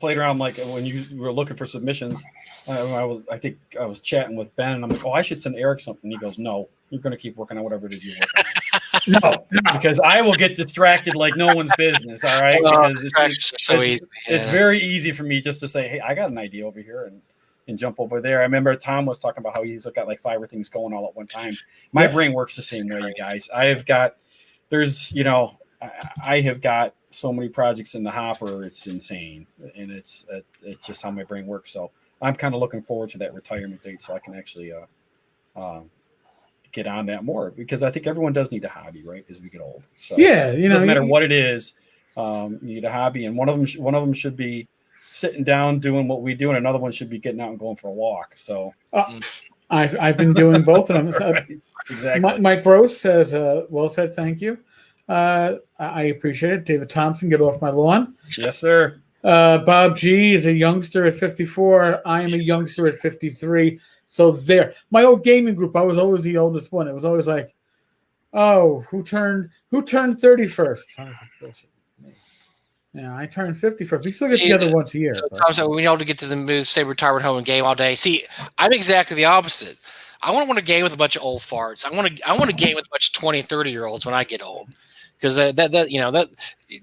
played around, like when you were looking for submissions. I think I was chatting with Ben, and I'm like, I should send Eric something. He goes, no, you're going to keep working on whatever it is you work on. No, because I will get distracted like no one's business. All right, because it's very easy for me just to say, hey, I got an idea over here, and jump over there. I remember Tom was talking about how he's got like 5 things going all at one time. My brain works the same way, you guys. I have got so many projects in the hopper. It's insane. And it's just how my brain works. So I'm kind of looking forward to that retirement date so I can actually get on that more, because I think everyone does need a hobby, right, as we get old. So yeah, it doesn't matter what it is. You need a hobby, and one of them should be sitting down doing what we do, and another one should be getting out and going for a walk. So I've been doing both of them. Right. Exactly. Mike Rose says, "Well said, thank you. I appreciate it." David Thompson, get off my lawn. Yes, sir. Bob G is a youngster at 54. I am a youngster at 53. So there. My old gaming group, I was always the oldest one. It was always like, oh, who turned 31st? Yeah, I turned 51st. We still get together once a year. So Tom, we all to get to the move, say retirement home and game all day. See, I'm exactly the opposite. I want to game with a bunch of old farts. I want to game with a bunch of 20 and 30-year-olds when I get old. Because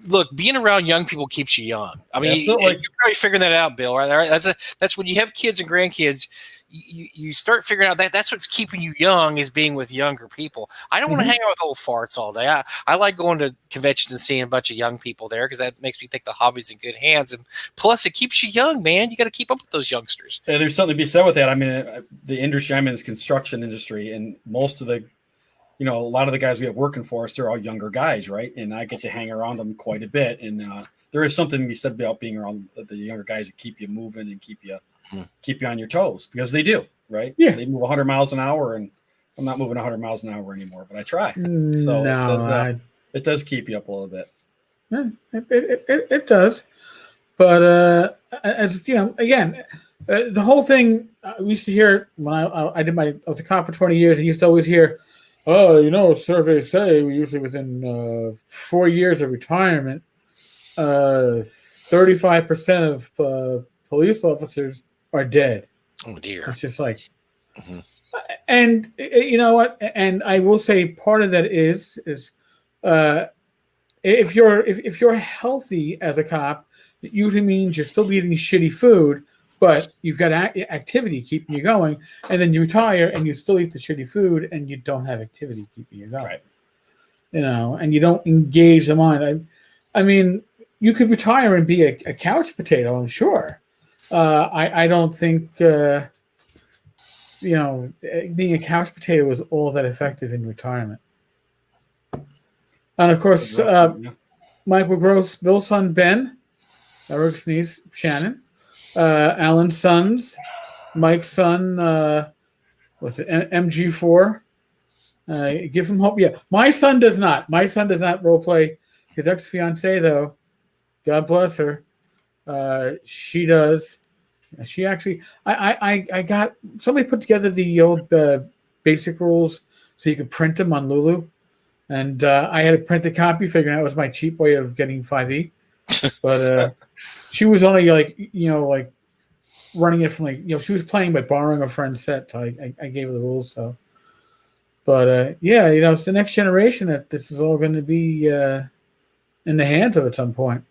look, being around young people keeps you young. I mean, you're probably figuring that out, Bill. Right? That's when you have kids and grandkids. You start figuring out that's what's keeping you young is being with younger people. I don't want to hang out with old farts all day. I like going to conventions and seeing a bunch of young people there because that makes me think the hobby's in good hands. And plus, it keeps you young, man. You got to keep up with those youngsters. Yeah, there's something to be said with that. I mean, the industry I'm in is construction industry, and most of the a lot of the guys we have working for us, they're all younger guys, right? And I get to hang around them quite a bit. And there is something to be said about being around the younger guys that keep you moving and keep you on your toes, because they do, right? Yeah. They move 100 miles an hour, and I'm not moving 100 miles an hour anymore, but I try. So it does keep you up a little bit. It does. But as you know, again, the whole thing we used to hear when I was a cop for 20 years. I used to always hear, surveys say we usually within 4 years of retirement, 35% of police officers are dead. Oh dear! It's just like, and you know what? And I will say part of that is if you're healthy as a cop, it usually means you're still eating shitty food, but you've got activity keeping you going, and then you retire and you still eat the shitty food and you don't have activity keeping you going. Right. And you don't engage the mind. I mean, you could retire and be a couch potato, I'm sure. I don't think being a couch potato is all that effective in retirement. And of course, Michael Gross, Bill's son Ben, Eric's niece Shannon, Alan's sons, Mike's son, MG4. Give him hope. Yeah, my son does not. My son does not role play. His ex-fiancée, though, God bless her, she does. She actually, I got somebody put together the old basic rules so you could print them on Lulu, and I had to print a copy, figuring that was my cheap way of getting 5e. But she was only running it from she was playing by borrowing a friend's set. So I gave her the rules. So, but it's the next generation that this is all going to be in the hands of at some point.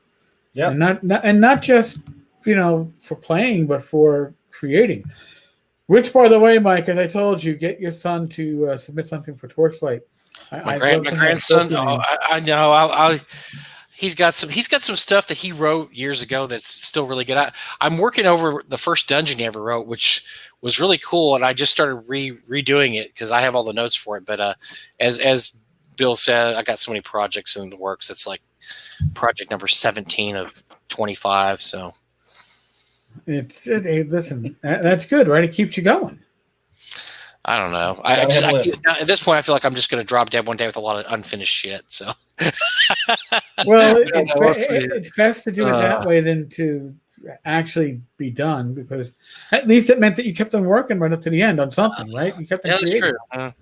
Yeah, and not just for playing, but for creating. Which, by the way, Mike, as I told you, get your son to submit something for Torchlight. My grandson. I know. He's got some stuff that he wrote years ago that's still really good. I'm working over the first dungeon he ever wrote, which was really cool, and I just started redoing it because I have all the notes for it. But as Bill said, I got so many projects in the works. It's like project number 17 of 25. So listen, that's good, right? It keeps you going. I don't know. At this point, I feel like I'm just going to drop dead one day with a lot of unfinished shit. So, well, it's best to do it that way than to actually be done, because at least it meant that you kept on working right up to the end on something, right? You kept on creating. That's true.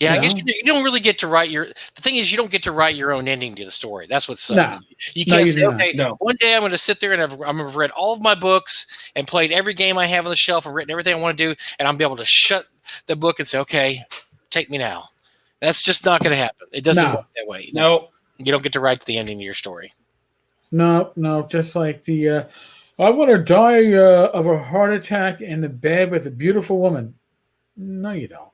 I guess you don't really get to write the thing is you don't get to write your own ending to the story. That's what sucks. No. You can't say, okay, one day I'm going to sit there and I've read all of my books and played every game I have on the shelf and written everything I want to do, and I'm be able to shut the book and say, okay, take me now. That's just not going to happen. It doesn't work that way. No. You don't get to write the ending to your story. No. Just like the, I want to die of a heart attack in the bed with a beautiful woman. No, you don't.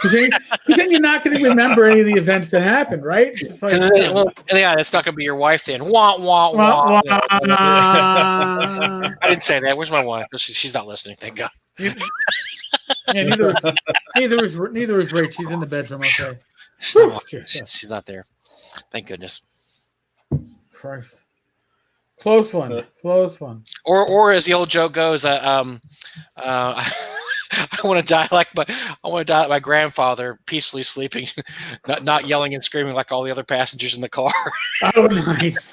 Because then you're not going to remember any of the events that happened, right? It's like, it's not going to be your wife then. Wah, wah, wah. I didn't say that. Where's my wife? She's not listening. Thank God. Neither is Rach. She's in the bedroom. Okay. She's not there. Thank goodness. Christ. Close one. Close one. Or as the old joke goes, I want to die like my grandfather, peacefully sleeping, not yelling and screaming like all the other passengers in the car. Oh, nice.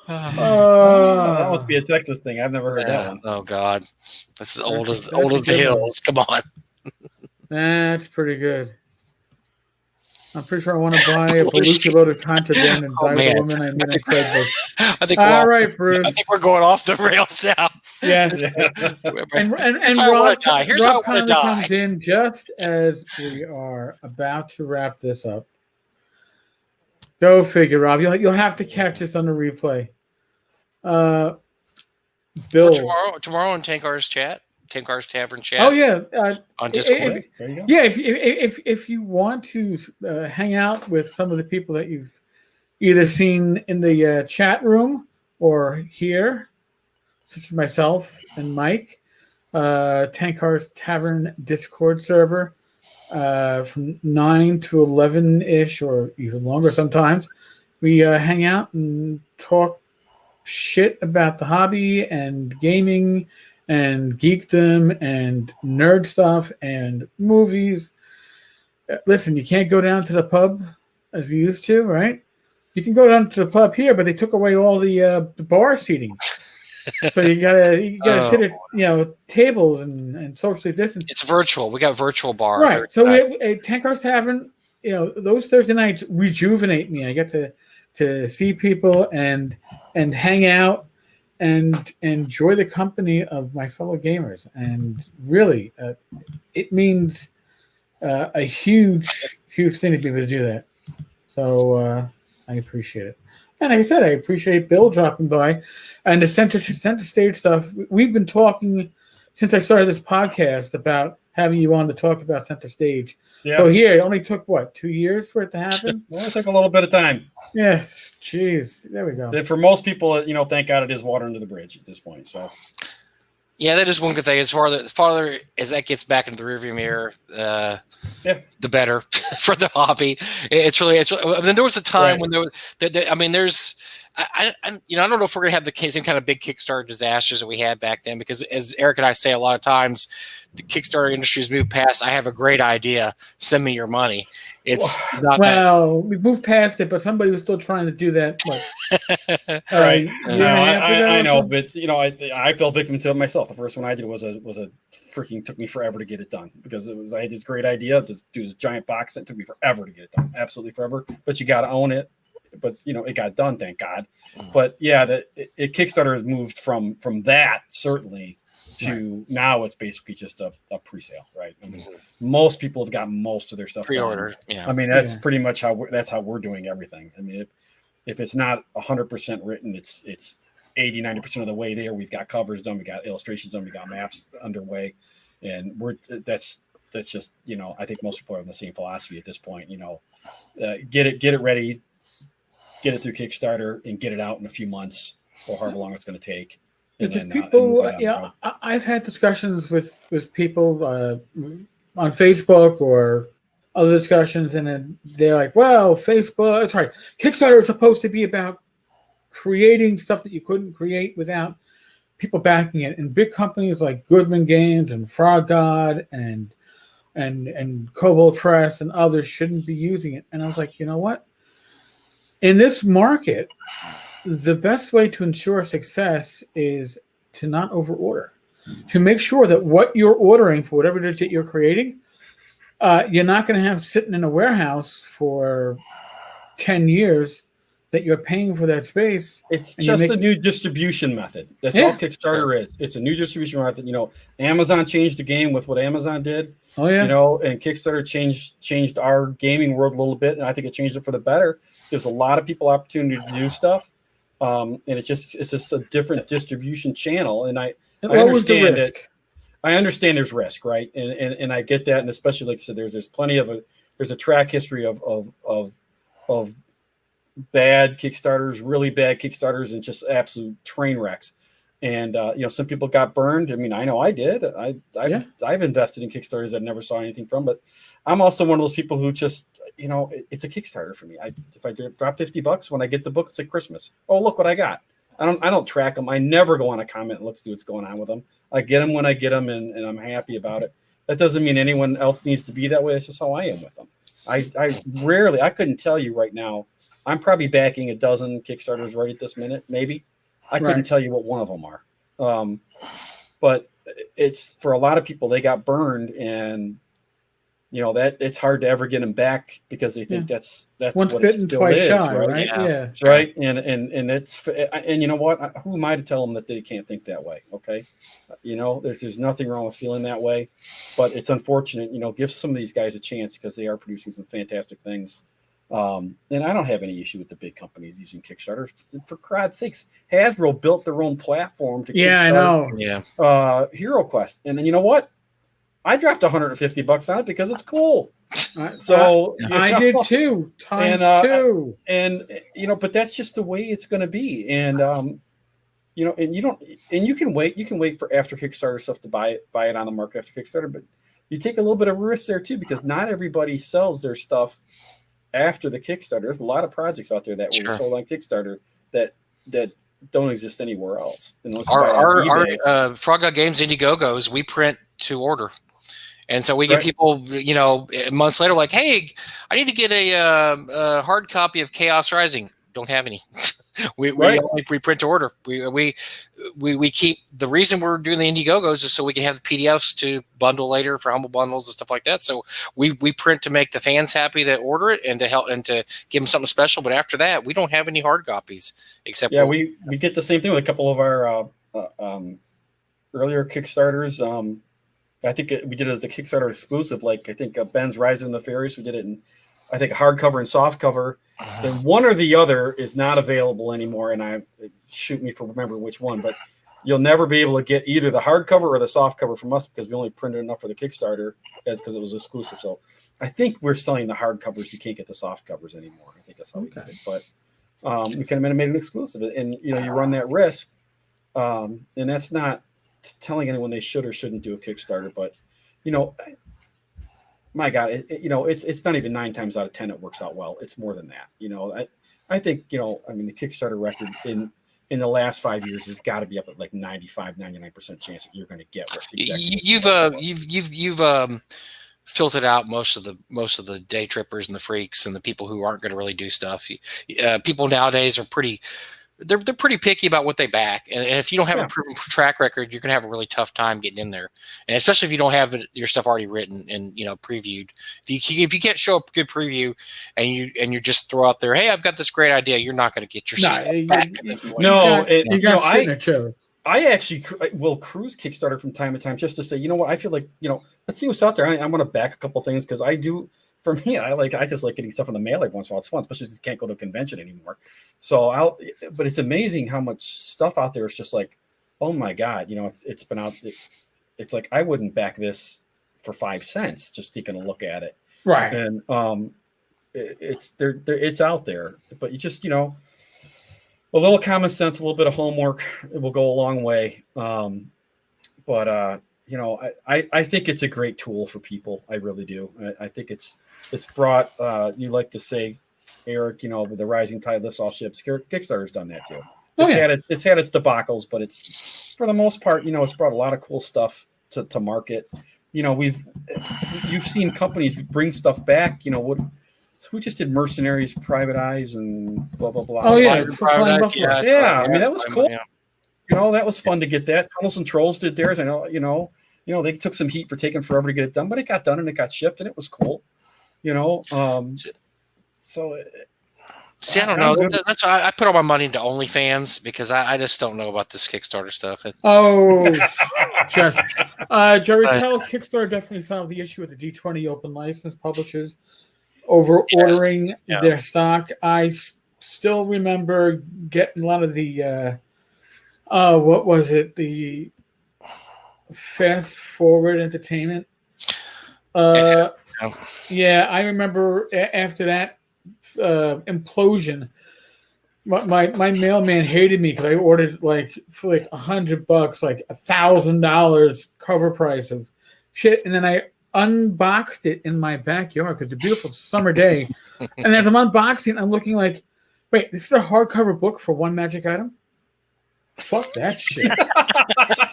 That must be a Texas thing. I've never heard that one. Oh God, that's as old as That's old as the a good one. hills. Come on. That's pretty good. I'm pretty sure I want to buy a Belushi load of contraband and buy the woman I met on Craigslist. I think all right, Bruce. I think we're going off the rails now. Yes. and Rob Conley comes in just as we are about to wrap this up. Go figure, Rob. You'll have to catch this on the replay. Bill. Tomorrow in Tenkar's Tavern chat. Oh yeah, on Discord. If you want to hang out with some of the people that you've either seen in the chat room or here, such as myself and Mike, Tenkar's Tavern Discord server, from 9 to 11-ish or even longer sometimes, we hang out and talk shit about the hobby and gaming and geekdom and nerd stuff and movies. Listen, you can't go down to the pub as we used to, right? You can go down to the pub here, but they took away all the bar seating. So you gotta sit at tables and socially distance. It's virtual. We got virtual bars. Right. So we at Tenkar's Tavern, those Thursday nights rejuvenate me. I get to see people and hang out and enjoy the company of my fellow gamers. And really, it means a huge thing to be able to do that. So I appreciate it. And like I said, I appreciate Bill dropping by. And the center stage stuff, we've been talking since I started this podcast about having you on to talk about center stage. Yeah. So here, it only took, 2 years for it to happen? Well, it took a little bit of time. Yes. Jeez. There we go. And for most people, thank God it is water under the bridge at this point. So. Yeah, that is one good thing. As farther as that gets back into the rearview mirror, the better for the hobby. It's really. I mean, there was a time when there's. I don't know if we're gonna have the same kind of big Kickstarter disasters that we had back then, because as Eric and I say a lot of times, the Kickstarter industry has moved past. I have a great idea. Send me your money. It's not we moved past it, but somebody was still trying to do that. Right. I know, but I fell victim to it myself. The first one I did was a freaking took me forever to get it done, because I had this great idea to do this giant box. It took me forever to get it done, absolutely forever. But you got to own it. But it got done, thank God. But yeah, Kickstarter has moved from that certainly to now it's basically just a pre-sale, right? I mean, most people have got most of their stuff pre-order. Yeah, I mean that's pretty much how we're doing everything. I mean, if it's not 100% written, it's 80-90% of the way there. We've got covers done, we got illustrations done, we got maps underway, and that's just I think most people are on the same philosophy at this point. Get it ready. Get it through Kickstarter and get it out in a few months or however long it's going to take. And then, people, I've had discussions with people on Facebook or other discussions, and then they're like, "Well, Kickstarter is supposed to be about creating stuff that you couldn't create without people backing it." And big companies like Goodman Games and Frog God and Kobold Press and others shouldn't be using it. And I was like, you know what? In this market, the best way to ensure success is to not overorder, to make sure that what you're ordering for whatever it is that you're creating, you're not going to have sitting in a warehouse for 10 years that you're paying for that space. It's just a new distribution method. That's all Kickstarter is. It's a new distribution method. Amazon changed the game with what Amazon did. Oh yeah. And Kickstarter changed our gaming world a little bit, and I think it changed it for the better. Gives a lot of people opportunity to do stuff, and it's just a different distribution channel. And I understand it. I understand there's risk, right? And I get that, and especially like I said, there's plenty of there's a track history of bad Kickstarters, really bad Kickstarters, and just absolute train wrecks. And some people got burned. I mean, I know I did. I've invested in Kickstarters I never saw anything from, but I'm also one of those people who just, it's a Kickstarter for me. If I drop $50 when I get the book, it's like Christmas. Oh, look what I got. I don't track them. I never go on a comment and look see what's going on with them. I get them when I get them, and I'm happy about it. That doesn't mean anyone else needs to be that way. It's just how I am with them. I couldn't tell you right now. I'm probably backing a dozen Kickstarters right at this minute, maybe. I couldn't tell you what one of them are. But it's for a lot of people, they got burned, and that it's hard to ever get them back because they think that's once what bitten, it still twice is, shy, right? Yeah. Right. And you know what? Who am I to tell them that they can't think that way? Okay. There's nothing wrong with feeling that way, but it's unfortunate. Give some of these guys a chance because they are producing some fantastic things. And I don't have any issue with the big companies using Kickstarter. For God's sakes, Hasbro built their own platform to I know. Hero Quest, and then you know what? I dropped $150 on it because it's cool. So I did too. Two. But that's just the way it's going to be. And and you can wait for after Kickstarter stuff to buy it on the market after Kickstarter, but you take a little bit of a risk there too because not everybody sells their stuff after the Kickstarter. There's a lot of projects out there that were sold on Kickstarter that don't exist anywhere else. Our Frog God Games Indiegogos, we print to order. And so we get people, months later, like, hey, I need to get a hard copy of Chaos Rising. Don't have any. we print to order. We keep the reason we're doing the Indiegogos is so we can have the PDFs to bundle later for humble bundles and stuff like that. So we print to make the fans happy that order it and to help and to give them something special. But after that, we don't have any hard copies except we get the same thing with a couple of our earlier Kickstarters. I think we did it as a Kickstarter exclusive. Like I think Ben's Rise in the Fairies. We did it in, I think, hardcover and softcover. And one or the other is not available anymore. And shoot me for remembering which one, but you'll never be able to get either the hardcover or the softcover from us because we only printed enough for the Kickstarter because it was exclusive. So I think we're selling the hardcovers. You can't get the softcovers anymore. I think that's how we did it. But we kind of made it exclusive, and you run that risk, and that's not telling anyone they should or shouldn't do a Kickstarter, but my God, it's not even 9 times out of 10 it works out well. It's more than that. I think the Kickstarter record in the last 5 years has got to be up at like 95-99% chance that you're going to get what you've filtered out most of the day trippers and the freaks and the people who aren't going to really do stuff. People nowadays are pretty picky about what they back, and if you don't have a proven track record, you're going to have a really tough time getting in there. And especially if you don't have your stuff already written and previewed. If you can't show a good preview and you just throw out there, hey, I've got this great idea, you're not going to get your stuff back at this point. No, I actually will cruise Kickstarter from time to time just to say, you know what, I feel like let's see what's out there. I'm going to back a couple things because I do. For me, I just like getting stuff in the mail every once in a while. It's fun, especially since you can't go to a convention anymore. So but it's amazing how much stuff out there is just like, oh my God, it's been out. It's like, I wouldn't back this for 5 cents, just taking a look at it. Right. And it's out there, but you just, a little common sense, a little bit of homework, it will go a long way. But I think it's a great tool for people. I really do. I think it's brought, you like to say, Eric, the rising tide lifts all ships. Kickstarter's done that too. It's had its debacles, but it's, for the most part, it's brought a lot of cool stuff to market. You've seen companies bring stuff back. We just did Mercenaries, Private Eyes, and blah blah blah. Oh yeah, I mean that was cool. That was fun to get that. Tunnels and Trolls did theirs. I know, they took some heat for taking forever to get it done, but it got done and it got shipped and it was cool. So see, I don't know. That's why I put all my money into OnlyFans because I just don't know about this Kickstarter stuff. Jerry, tell Kickstarter definitely solved the issue with the D20 open license publishers over ordering their stock. I still remember getting a lot of the what was it? The Fast Forward Entertainment. Yeah, I remember after that implosion, My mailman hated me because I ordered for like $100, like $1,000 cover price of shit, and then I unboxed it in my backyard because it's a beautiful summer day. And as I'm unboxing, I'm looking like, wait, this is a hardcover book for one magic item? Fuck that shit.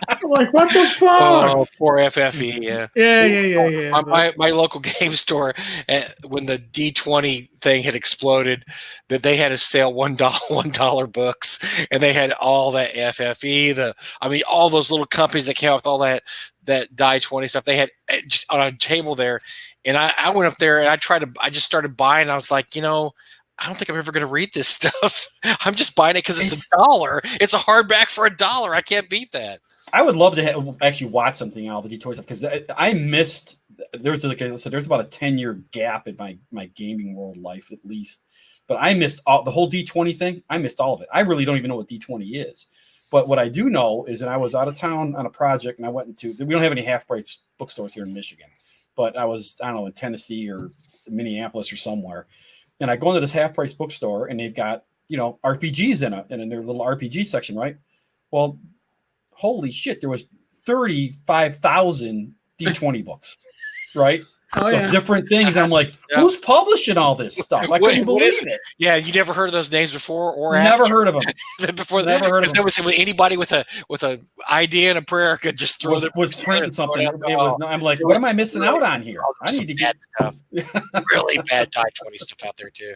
I'm like, what the fuck? Oh, poor FFE. Yeah. Yeah. My local game store, when the D20 thing had exploded, that they had a sale $1 books, and they had all that FFE. All those little companies that came out with all that die 20 stuff. They had just on a table there, and I went up there and I just started buying. I was like, I don't think I'm ever going to read this stuff. I'm just buying it because it's $1. It's a hardback for $1. I can't beat that. I would love to actually watch something out of the D20 stuff because I missed. There's about a 10-year gap in my gaming world life at least, but I missed the whole D20 thing. I missed all of it. I really don't even know what D20 is. But what I do know is that I was out of town on a project, and I went into. We don't have any half-price bookstores here in Michigan, but I don't know, in Tennessee or Minneapolis or somewhere. And I go into this half-price bookstore, and they've got, RPGs in it, and in their little RPG section, right? Well, holy shit, there was 35,000 D20 books, right? Oh, yeah. Of different things. I'm like, who's publishing all this stuff? I couldn't believe it. Yeah, you never heard of those names before or never after? Heard of them. Before never heard of them. Anybody with a idea and a prayer could just throw was printing something. I'm like, what am I missing out on here? I need to get stuff. Really bad die 20 stuff out there too.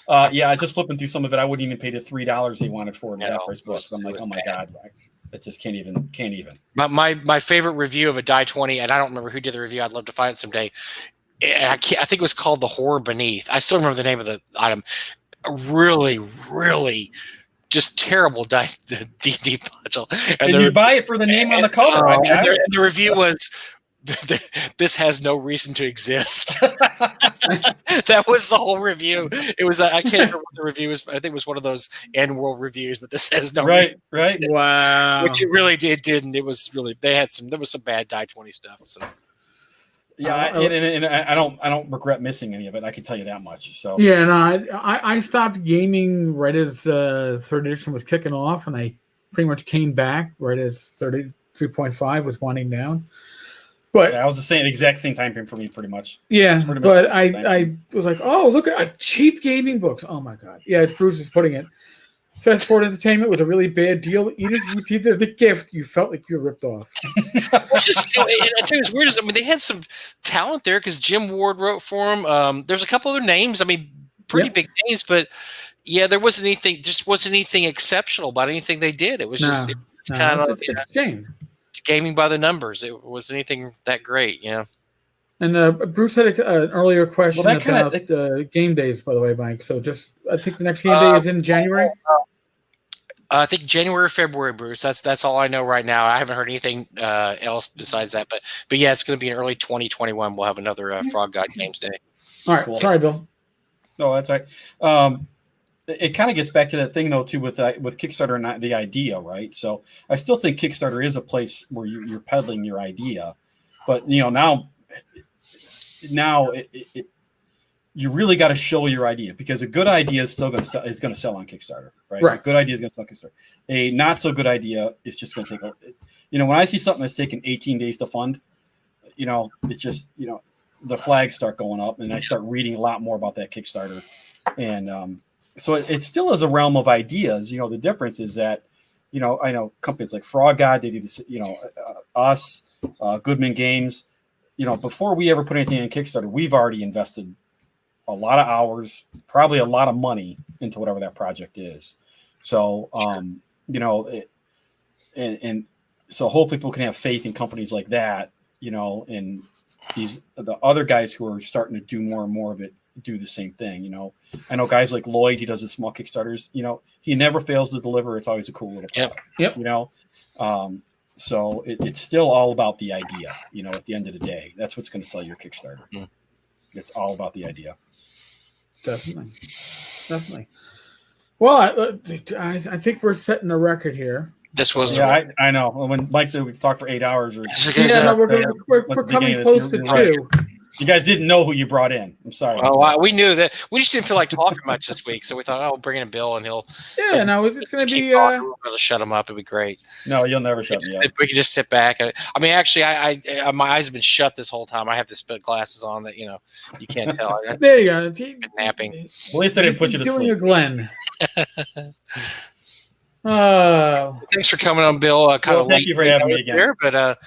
I just flipping through some of it. I wouldn't even pay the $3 they wanted for it. Half-price books. I'm like, oh my god, I just can't even. My favorite review of a die 20, and I don't remember who did the review. I'd love to find it someday. And I think it was called The Horror Beneath. I still remember the name of the item. Really, really just terrible D&D module. And you buy it for the name on the cover. And the review was, this has no reason to exist. That was the whole review. It was, I can't remember what the review was. I think it was one of those end world reviews, but this has no right. Wow. Which it really didn't. It was really, there was some bad die 20 stuff. So. Yeah, and I don't regret missing any of it. I can tell you that much. So yeah, no, I stopped gaming right as third edition was kicking off, and I pretty much came back right as 33.5 was winding down. But I was the exact same time frame for me, pretty much. Yeah, but I was like, oh, look at cheap gaming books. Oh my god, yeah, it's Bruce is putting it. Fast Forward Entertainment was a really bad deal. Either you received it as a gift, you felt like you were ripped off. Which is, and I tell you, it's weird. They had some talent there because Jim Ward wrote for them. There's a couple other names. Pretty big names, but yeah, there wasn't anything exceptional about anything they did. It was kind of gaming by the numbers. It wasn't anything that great, yeah. And Bruce had an earlier question about game days, by the way, Mike. So I think the next game day is in January. I think January or February, Bruce. That's all I know right now. I haven't heard anything else besides that. But yeah, it's going to be in early 2021. We'll have another Frog God Games Day. All right. Cool. Sorry, Bill. No, that's right. It kind of gets back to that thing, though, too, with Kickstarter and the idea, right? So I still think Kickstarter is a place where you're peddling your idea. But, now you really got to show your idea, because a good idea is still going to sell on Kickstarter, right? A good idea is going to sell on Kickstarter. A not so good idea is just going to take when I see something that's taken 18 days to fund, it's just, the flags start going up, and I start reading a lot more about that Kickstarter. And so it still is a realm of ideas. The difference is that, I know companies like Frog God, they do this, us, Goodman Games, before we ever put anything in Kickstarter, we've already invested a lot of hours, probably a lot of money into whatever that project is. So, and so hopefully people can have faith in companies like that, and the other guys who are starting to do more and more of it do the same thing. I know guys like Lloyd, he does his small Kickstarters, he never fails to deliver. It's always a cool little product, Yep. So it's still all about the idea, at the end of the day. That's what's going to sell your Kickstarter. Mm. It's all about the idea. Definitely. Well, I think we're setting a record here. This was I know. When Mike said we could talk for 8 hours, we're coming close to 2. You guys didn't know who you brought in. I'm sorry. Oh, we knew that. We just didn't feel like talking much this week, so we thought, "Oh, bring in Bill, and he'll." Yeah, no, it's going to keep be. talking. We're going to shut him up. It'd be great. No, you'll never shut me up. We could just sit back. I mean, actually, I my eyes have been shut this whole time. I have the spit glasses on that you can't tell. There you go. Been napping. At least I didn't put you to doing sleep. your Glenn. Thanks for coming on, Bill. Thank you for having me again. There, but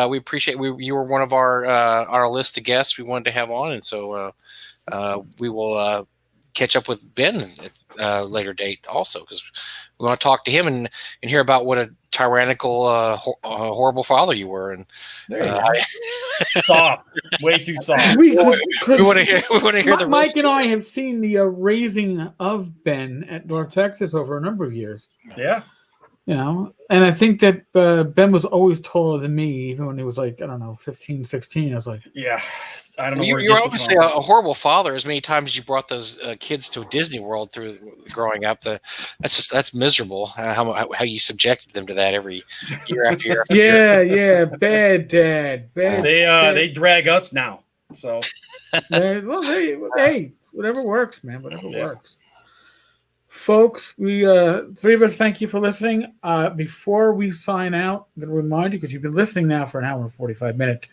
we appreciate. You were one of our list of guests we wanted to have on, and so we will catch up with Ben at a later date also, because we want to talk to him and hear about what a tyrannical, horrible father you were. And soft, way too soft. We want to hear the. Mike and I have seen the raising of Ben at North Texas over a number of years. Yeah. And I think that Ben was always taller than me, even when he was like, I don't know, 15, 16. I was like, yeah, I don't know. You're obviously a horrible father. As many times as you brought those kids to Disney World through growing up, that's miserable. How you subjected them to that every year after year. After yeah, bad dad. They drag us now. So, well, hey, whatever works, man. Whatever works. Folks, we three of us thank you for listening. Before we sign out, I'm going to remind you, because you've been listening now for an hour and 45 minutes.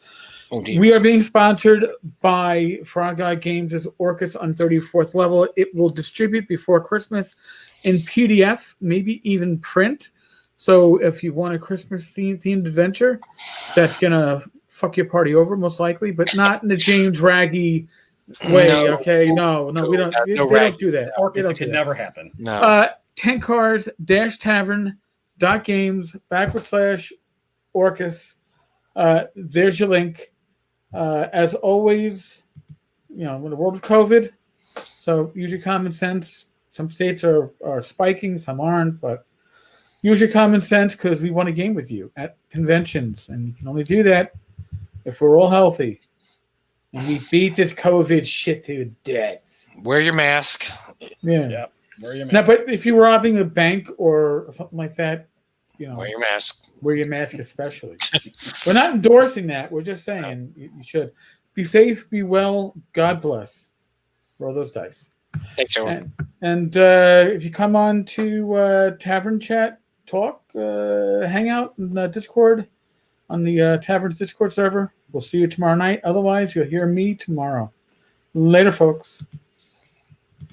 We are being sponsored by Frog God Games' Orcus on 34th Level. It will distribute before Christmas in PDF, maybe even print. So if you want a Christmas-themed adventure, that's going to fuck your party over, most likely, but not in the James Raggy way. No, okay, no, we don't. They don't do that. Orcus, it could never happen. No. Tenkars-Tavern.games/Orcus. There's your link. As always, in the world of COVID, so use your common sense. Some states are spiking, some aren't, but use your common sense, because we want to game with you at conventions, and you can only do that if we're all healthy. And we beat this COVID shit to death. Wear your mask. Yeah. Yep. Wear your mask. Now, but if you're robbing a bank or something like that, wear your mask. Wear your mask, especially. We're not endorsing that. We're just saying you should be safe, be well. God bless. Roll those dice. Thanks, everyone. And if you come on to Tavern Chat Talk, hang out in Discord on the Tavern's Discord server. We'll see you tomorrow night. Otherwise, you'll hear me tomorrow. Later, folks.